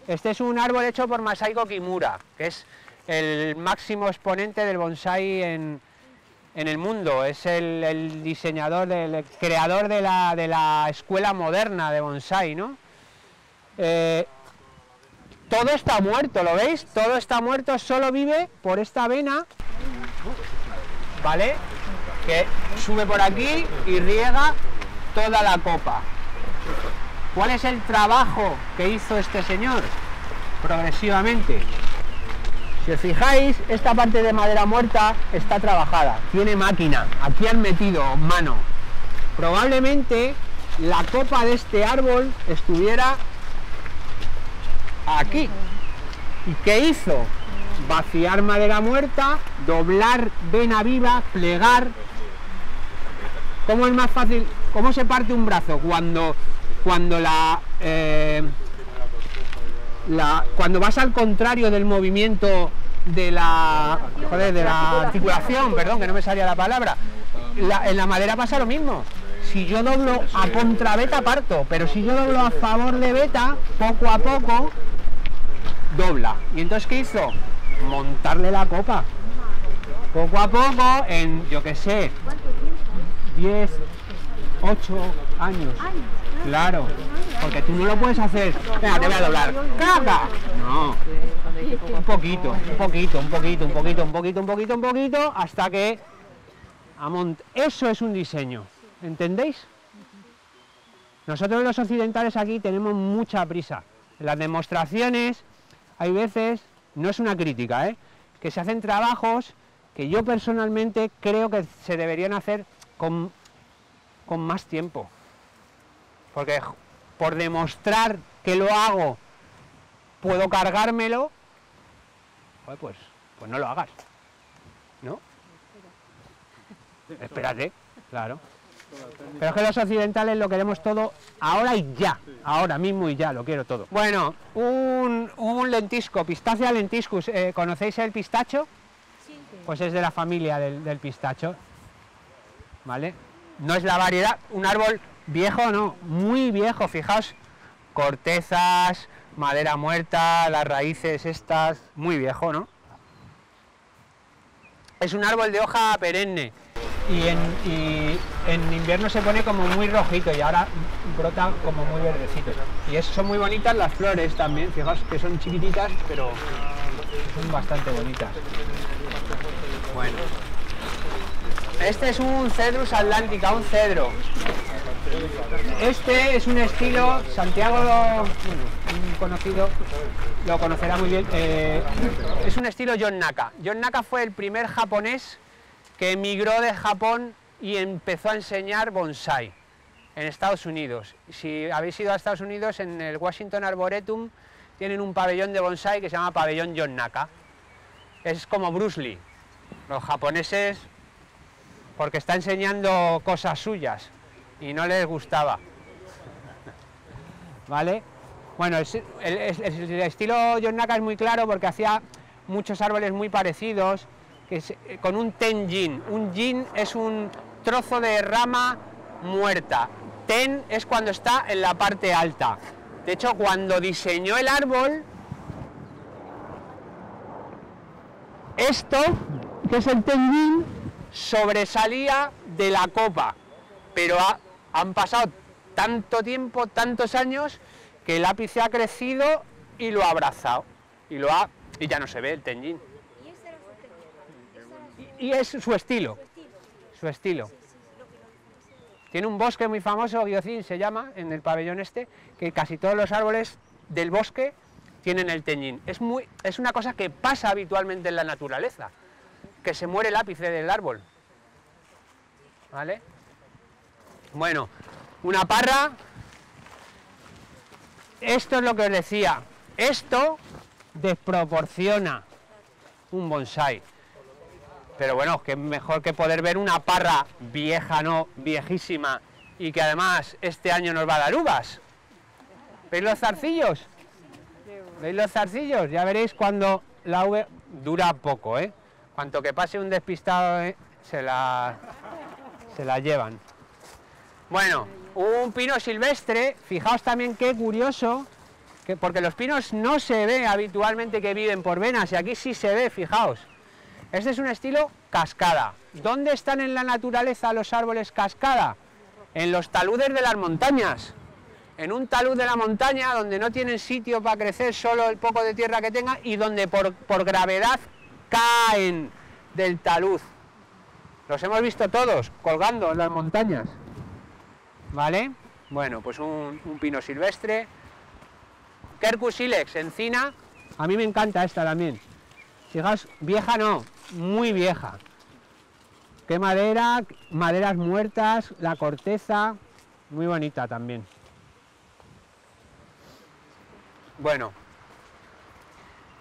Este es un árbol hecho por Masaiko Kimura, que es el máximo exponente del bonsái en el mundo. Es el diseñador, el creador de la escuela moderna de bonsái, ¿no? Todo está muerto, ¿lo veis? Todo está muerto, solo vive por esta vena, ¿vale? que sube por aquí y riega toda la copa. ¿Cuál es el trabajo que hizo este señor? Progresivamente. Si os fijáis, esta parte de madera muerta está trabajada, tiene máquina, aquí han metido mano. Probablemente la copa de este árbol estuviera aquí. ¿Y qué hizo? Vaciar madera muerta, doblar vena viva, plegar. ¿Cómo es más fácil? ¿Cómo se parte un brazo? Cuando cuando vas al contrario del movimiento de la articulación, perdón, que no me salía la palabra. En la madera pasa lo mismo. Si yo doblo a contra beta, parto, pero si yo doblo a favor de beta, poco a poco dobla. ¿Y entonces qué hizo? Montarle la copa. Poco a poco, en, yo qué sé, 10, 8 años. Claro, porque tú no lo puedes hacer. Venga, te voy a doblar. ¡Caca! No. Un poquito, hasta que eso es un diseño. ¿Entendéis? Nosotros los occidentales aquí tenemos mucha prisa. En las demostraciones hay veces, no es una crítica, que se hacen trabajos que yo personalmente creo que se deberían hacer con más tiempo. Porque por demostrar que lo hago, puedo cargármelo, pues no lo hagas, ¿no? Espérate, claro. Pero es que los occidentales lo queremos todo ahora y ya, ahora mismo y ya, lo quiero todo. Bueno, un lentisco, Pistacia lentiscus, ¿conocéis el pistacho? Sí. Pues es de la familia del pistacho, ¿vale? No es la variedad, un árbol viejo, no, muy viejo, fijaos, cortezas, madera muerta, las raíces estas, muy viejo, ¿no? Es un árbol de hoja perenne y en invierno se pone como muy rojito y ahora brota como muy verdecito. Y son muy bonitas las flores también, fijaos que son chiquititas, pero son bastante bonitas. Bueno, este es un Cedrus atlantica, un cedro. Este es un estilo, Santiago, un conocido, lo conocerá muy bien, es un estilo John Naka. John Naka fue el primer japonés que emigró de Japón y empezó a enseñar bonsái en Estados Unidos. Si habéis ido a Estados Unidos, en el Washington Arboretum tienen un pabellón de bonsái que se llama pabellón John Naka. Es como Bruce Lee, los japoneses, porque está enseñando cosas suyas y no les gustaba, ¿vale? Bueno, el estilo John Naka es muy claro porque hacía muchos árboles muy parecidos, con un tenjin. Un jin es un trozo de rama muerta, ten es cuando está en la parte alta. De hecho, cuando diseñó el árbol, esto, que es el tenjin, sobresalía de la copa, pero han pasado tanto tiempo, tantos años, que el ápice ha crecido y lo ha abrazado, y ya no se ve el tenjin. Y es su estilo, Tiene un bosque muy famoso, Gyojin se llama, en el pabellón este, que casi todos los árboles del bosque tienen el tenjin. Es una cosa que pasa habitualmente en la naturaleza, que se muere el ápice del árbol, ¿vale? Bueno, una parra, esto es lo que os decía, esto desproporciona un bonsái, pero bueno, que mejor que poder ver una parra vieja, no, viejísima, y que además este año nos va a dar uvas. ¿Veis los zarcillos? ¿Veis los zarcillos? Ya veréis cuando la uva dura poco, Cuanto que pase un despistado, se la llevan. Bueno, un pino silvestre, fijaos también qué curioso, porque los pinos no se ve habitualmente que viven por venas, y aquí sí se ve, fijaos. Este es un estilo cascada. ¿Dónde están en la naturaleza los árboles cascada? En los taludes de las montañas. En un talud de la montaña donde no tienen sitio para crecer, solo el poco de tierra que tengan, y donde por gravedad caen del talud. Los hemos visto todos, colgando en las montañas. ¿Vale? Bueno, pues un pino silvestre. Quercus ilex, encina. A mí me encanta esta también. Fijaos, vieja no, muy vieja. Qué madera, maderas muertas, la corteza, muy bonita también. Bueno,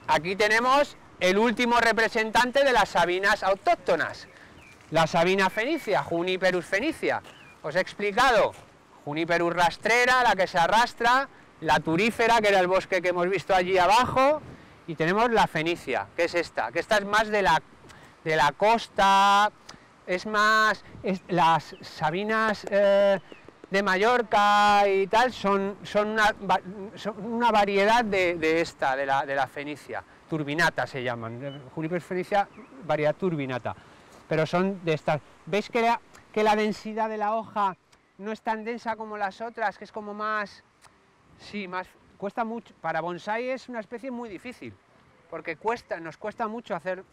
aquí tenemos el último representante de las sabinas autóctonas, la sabina fenicia, Juniperus fenicia. Os he explicado, Juniperus rastrera, la que se arrastra, la turífera, que era el bosque que hemos visto allí abajo, y tenemos la fenicia, que es esta, que esta es más de la costa, es más, las sabinas de Mallorca y tal, son una variedad de esta, de la fenicia, turbinata se llaman, Juniperus fenicia, variedad turbinata, pero son de estas. ¿Veis que la densidad de la hoja no es tan densa como las otras, que es como más, sí, más, cuesta mucho, para bonsái es una especie muy difícil, porque nos cuesta mucho hacer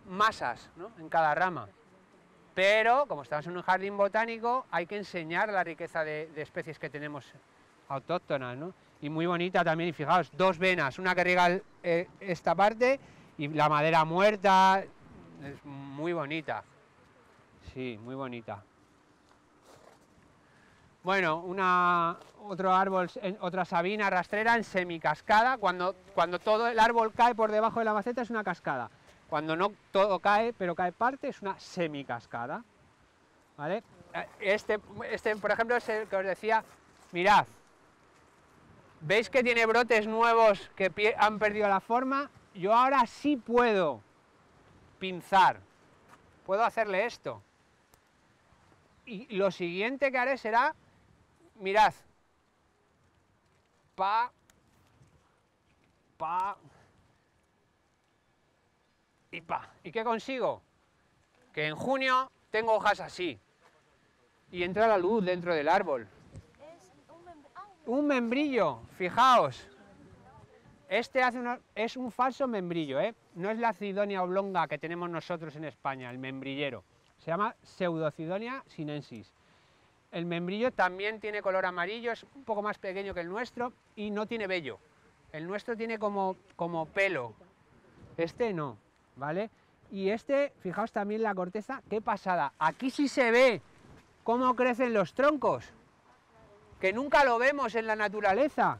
masas, ¿no?, en cada rama, pero como estamos en un jardín botánico hay que enseñar la riqueza de especies que tenemos autóctonas, ¿no? Y muy bonita también, y fijaos, dos venas, una que riega esta parte y la madera muerta, es muy bonita, sí, muy bonita. Bueno, otro árbol, otra sabina rastrera en semicascada, cuando todo el árbol cae por debajo de la maceta es una cascada, cuando no todo cae, pero cae parte, es una semicascada, ¿vale? Este por ejemplo, es el que os decía, mirad, ¿veis que tiene brotes nuevos que han perdido la forma? Yo ahora sí puedo pinzar, puedo hacerle esto, y lo siguiente que haré será, mirad, pa, y pa. ¿Y qué consigo? Que en junio tengo hojas así y entra la luz dentro del árbol. Un membrillo, fijaos. Este es un falso membrillo, ¿eh? No es la Cidonia oblonga que tenemos nosotros en España, el membrillero. Se llama Pseudocidonia sinensis. El membrillo también tiene color amarillo, es un poco más pequeño que el nuestro y no tiene vello. El nuestro tiene como pelo, este no, ¿vale? Y este, fijaos también la corteza, qué pasada. Aquí sí se ve cómo crecen los troncos, que nunca lo vemos en la naturaleza.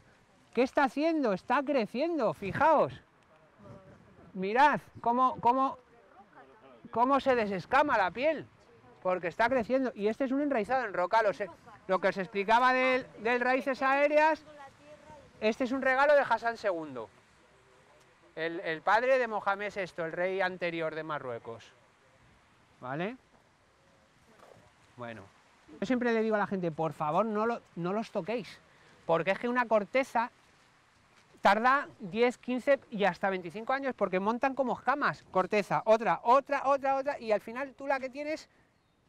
¿Qué está haciendo? Está creciendo, fijaos. Mirad cómo se desescama la piel, porque está creciendo. Y este es un enraizado en roca. Lo que os explicaba del raíces aéreas, este es un regalo de Hassan II, el padre de Mohamed VI, el rey anterior de Marruecos. ¿Vale? Bueno, yo siempre le digo a la gente, por favor no los toquéis, porque es que una corteza tarda 10, 15 y hasta 25 años, porque montan como escamas, corteza, otra, y al final tú la que tienes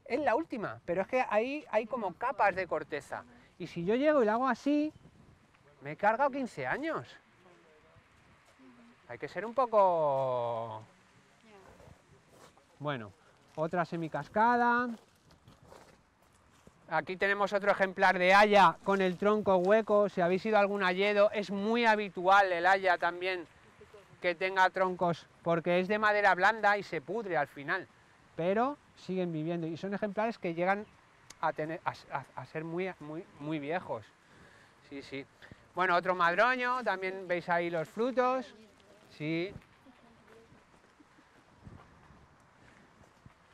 es la última, pero es que ahí hay como capas de corteza, y si yo llego y la hago así, me he cargado 15 años. Hay que ser un poco... Bueno, otra semicascada. Aquí tenemos otro ejemplar de haya con el tronco hueco. Si habéis ido a algún hayedo, es muy habitual el haya también que tenga troncos, porque es de madera blanda y se pudre al final, pero siguen viviendo y son ejemplares que llegan a ser muy viejos. Sí, sí. Bueno, otro madroño, también veis ahí los frutos. Sí.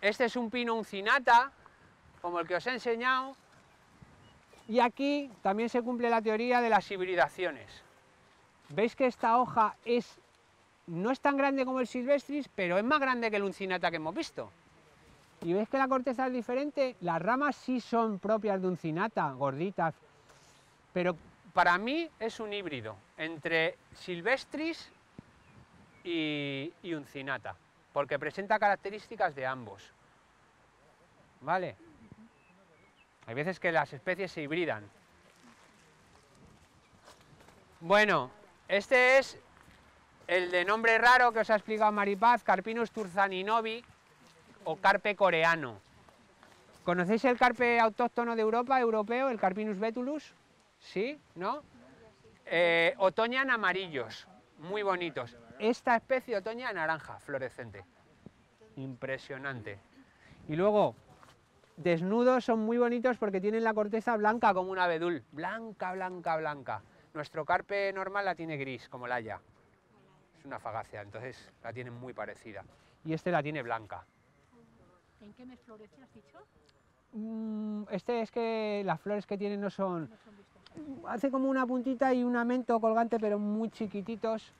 Este es un pino uncinata, como el que os he enseñado, y aquí también se cumple la teoría de las hibridaciones. Veis que esta hoja no es tan grande como el silvestris, pero es más grande que el uncinata que hemos visto. Y veis que la corteza es diferente, las ramas sí son propias de uncinata, gorditas, pero para mí es un híbrido entre silvestris y uncinata, porque presenta características de ambos. ¿Vale? Hay veces que las especies se hibridan. Bueno, este es el de nombre raro que os ha explicado Maripaz, Carpinus turzaninovi, o carpe coreano. ¿Conocéis el carpe autóctono de Europa, europeo, el Carpinus betulus? ¿Sí? ¿No? Otoñan amarillos, muy bonitos. Esta especie otoña naranja, fluorescente. Impresionante. Y luego, desnudos son muy bonitos porque tienen la corteza blanca como un abedul. Blanca, blanca, blanca. Nuestro carpe normal la tiene gris, como la haya. Es una fagacia, entonces la tienen muy parecida. Y este la tiene blanca. ¿En qué mes florece, has dicho? Este es que las flores que tiene no son... Hace como una puntita y un amento colgante, pero muy chiquititos.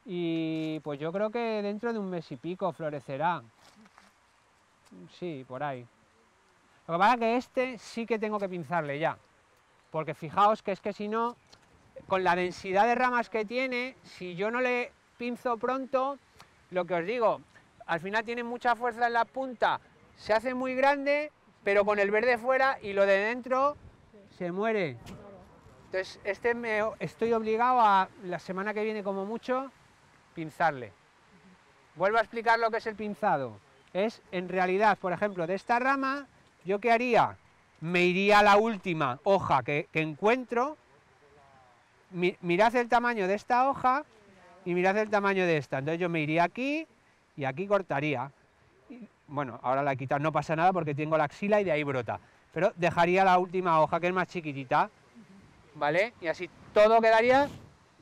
Y pues yo creo que dentro de un mes y pico florecerá. Sí, por ahí. Lo que pasa es que este sí que tengo que pinzarle ya. Porque fijaos que es que si no, con la densidad de ramas que tiene, si yo no le pinzo pronto, lo que os digo, al final tiene mucha fuerza en la punta, se hace muy grande, pero con el verde fuera y lo de dentro se muere. Entonces estoy obligado a, la semana que viene como mucho, pinzarle. Vuelvo a explicar lo que es el pinzado. Es, en realidad, por ejemplo, de esta rama, ¿yo qué haría? Me iría a la última hoja que encuentro, mirad el tamaño de esta hoja y mirad el tamaño de esta. Entonces yo me iría aquí y aquí cortaría. Bueno, ahora la he quitado, no pasa nada porque tengo la axila y de ahí brota. Pero dejaría la última hoja, que es más chiquitita, ¿vale? Y así todo quedaría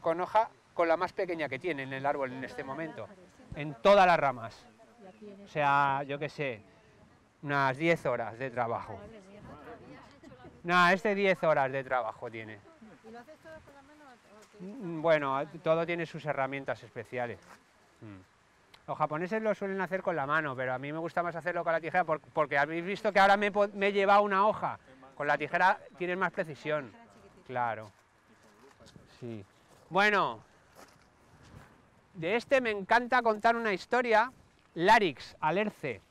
con hoja, con la más pequeña que tiene en el árbol en este momento, en todas las ramas. O sea, yo qué sé, unas 10 horas de trabajo. Nada, 10 horas de trabajo tiene. ¿Y lo haces todo con la mano? Bueno, todo tiene sus herramientas especiales. Los japoneses lo suelen hacer con la mano, pero a mí me gusta más hacerlo con la tijera porque habéis visto que ahora me he llevado una hoja. Con la tijera tienes más precisión. Claro. Sí. Bueno, de este me encanta contar una historia. Larix alerce.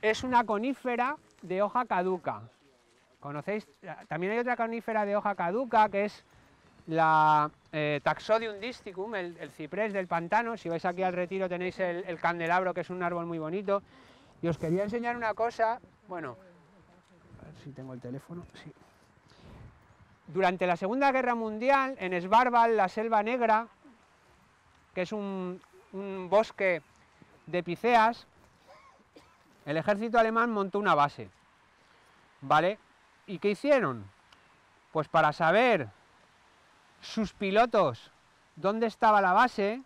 Es una conífera de hoja caduca. ¿Conocéis? También hay otra conífera de hoja caduca que es la Taxodium disticum, el ciprés del pantano. Si vais aquí al retiro tenéis el candelabro, que es un árbol muy bonito. Y os quería enseñar una cosa, bueno, a ver si tengo el teléfono, sí. Durante la Segunda Guerra Mundial, en Svalbard, la Selva Negra, que es un bosque de píceas, el ejército alemán montó una base, ¿vale? ¿Y qué hicieron? Pues para saber sus pilotos dónde estaba la base,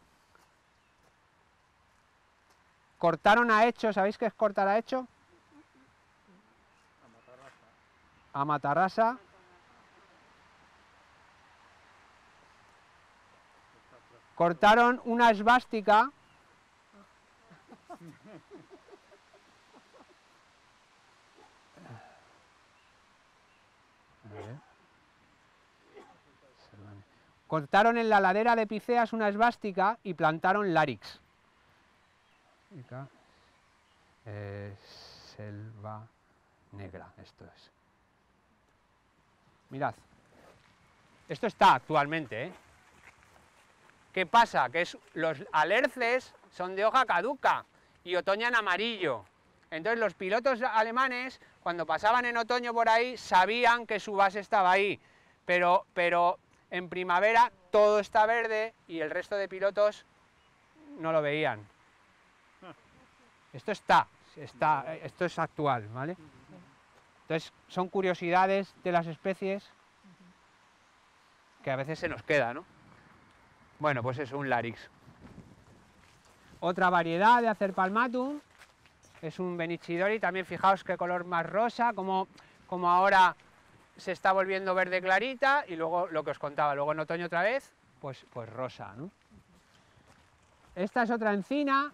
cortaron a hecho. ¿Sabéis qué es cortar a hecho? A matarrasa. Cortaron una esvástica cortaron en la ladera de Píceas una esvástica y plantaron Larix. Selva negra, esto es. Mirad, esto está actualmente, ¿eh? ¿Qué pasa? Que los alerces son de hoja caduca y otoñan amarillo. Entonces los pilotos alemanes, cuando pasaban en otoño por ahí, sabían que su base estaba ahí, pero en primavera todo está verde y el resto de pilotos no lo veían. Esto esto es actual, ¿vale? Entonces son curiosidades de las especies que a veces se nos queda, ¿no? Bueno, pues es un Larix. Otra variedad de Acerpalmatum es un Benichidori, también fijaos qué color más rosa, como ahora se está volviendo verde clarita, y luego lo que os contaba, luego en otoño otra vez, pues rosa, ¿no? Esta es otra encina,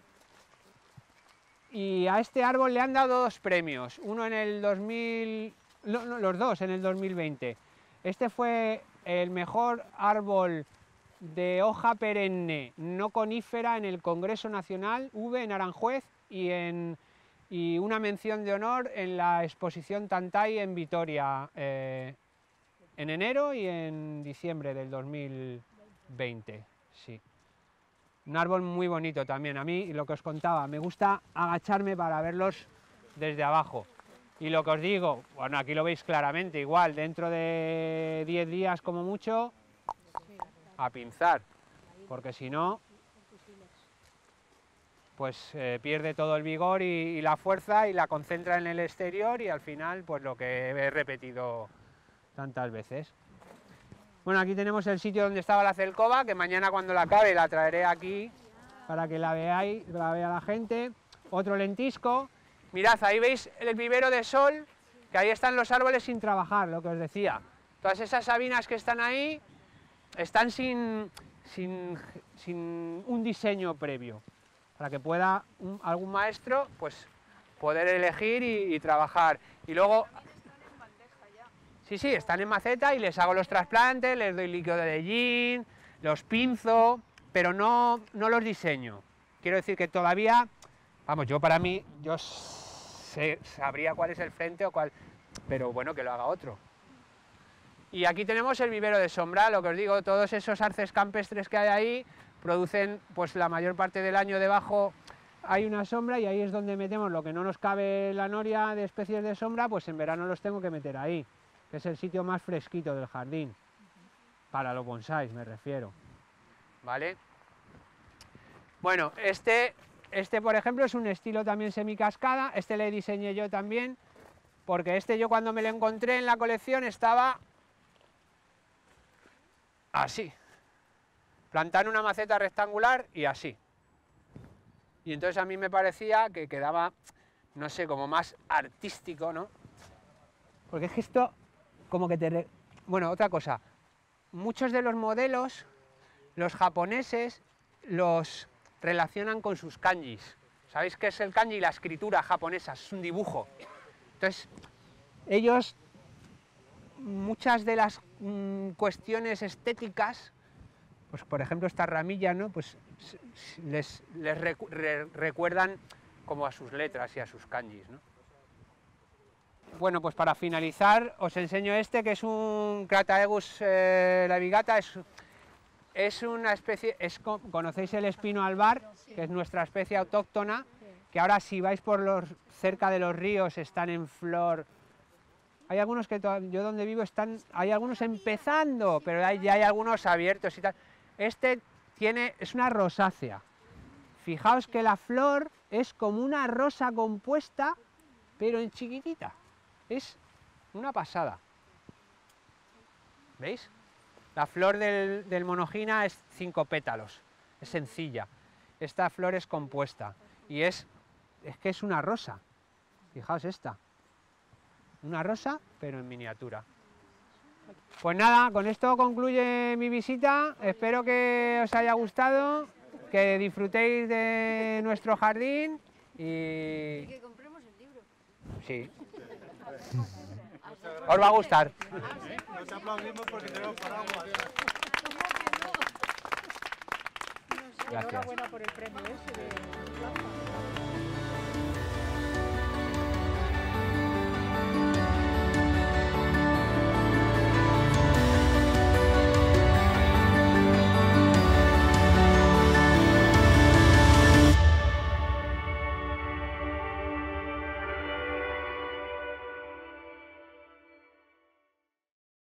y a este árbol le han dado 2 premios, uno en el 2000, los dos en el 2020. Este fue el mejor árbol de hoja perenne no conífera en el Congreso Nacional V en Aranjuez, y una mención de honor en la exposición Tantay en Vitoria en enero y en diciembre del 2020, sí. Un árbol muy bonito también. A mí, lo que os contaba, me gusta agacharme para verlos desde abajo. Y lo que os digo, bueno, aquí lo veis claramente, igual, dentro de 10 días como mucho, a pinzar, porque si no, pues pierde todo el vigor y la fuerza y la concentra en el exterior y al final, pues lo que he repetido tantas veces. Bueno, aquí tenemos el sitio donde estaba la celcoba, que mañana cuando la acabe la traeré aquí para que la veáis, la vea la gente. Otro lentisco. Mirad, ahí veis el vivero de sol, que ahí están los árboles sin trabajar, lo que os decía. Todas esas sabinas que están ahí están sin un diseño previo, para que pueda algún maestro pues poder elegir y trabajar. Y luego... Sí, están en maceta y les hago los trasplantes, les doy líquido de Dellín, los pinzo, pero no los diseño. Quiero decir que todavía, vamos, yo para mí, yo sabría cuál es el frente o cuál, pero bueno, que lo haga otro. Y aquí tenemos el vivero de sombra, lo que os digo, todos esos arces campestres que hay ahí producen, pues la mayor parte del año debajo hay una sombra y ahí es donde metemos lo que no nos cabe la noria de especies de sombra, pues en verano los tengo que meter ahí, que es el sitio más fresquito del jardín, para los bonsáis me refiero, ¿vale? Bueno, este por ejemplo es un estilo también semicascada, este le diseñé yo también, porque este yo cuando me lo encontré en la colección estaba así, plantar una maceta rectangular y así, y entonces a mí me parecía que quedaba, no sé, como más artístico, ¿no? Porque es que esto como que Bueno, otra cosa, muchos de los modelos, los japoneses los relacionan con sus kanjis. ¿Sabéis qué es el kanji? La escritura japonesa, es un dibujo. Entonces, ellos, muchas de las cuestiones estéticas, pues por ejemplo esta ramilla, ¿no? Pues les recuerdan como a sus letras y a sus kanjis, ¿no? Bueno, pues para finalizar os enseño este, que es un Crataegus laevigata, es una especie, conocéis el espino albar, que es nuestra especie autóctona, que ahora si vais por cerca de los ríos están en flor. Hay algunos que yo donde vivo hay algunos empezando, pero ya hay algunos abiertos y tal. Este es una rosácea. Fijaos que la flor es como una rosa compuesta, pero en chiquitita. Es una pasada. ¿Veis? La flor del monogina es 5 pétalos, es sencilla. Esta flor es compuesta y es que es una rosa. Fijaos esta. Una rosa, pero en miniatura. Pues nada, con esto concluye mi visita. Espero que os haya gustado, que disfrutéis de nuestro jardín y que compremos el libro. Sí. Os va a gustar. Nos aplaudimos porque tenemos paraguas. Gracias. Enhorabuena por el premio ese de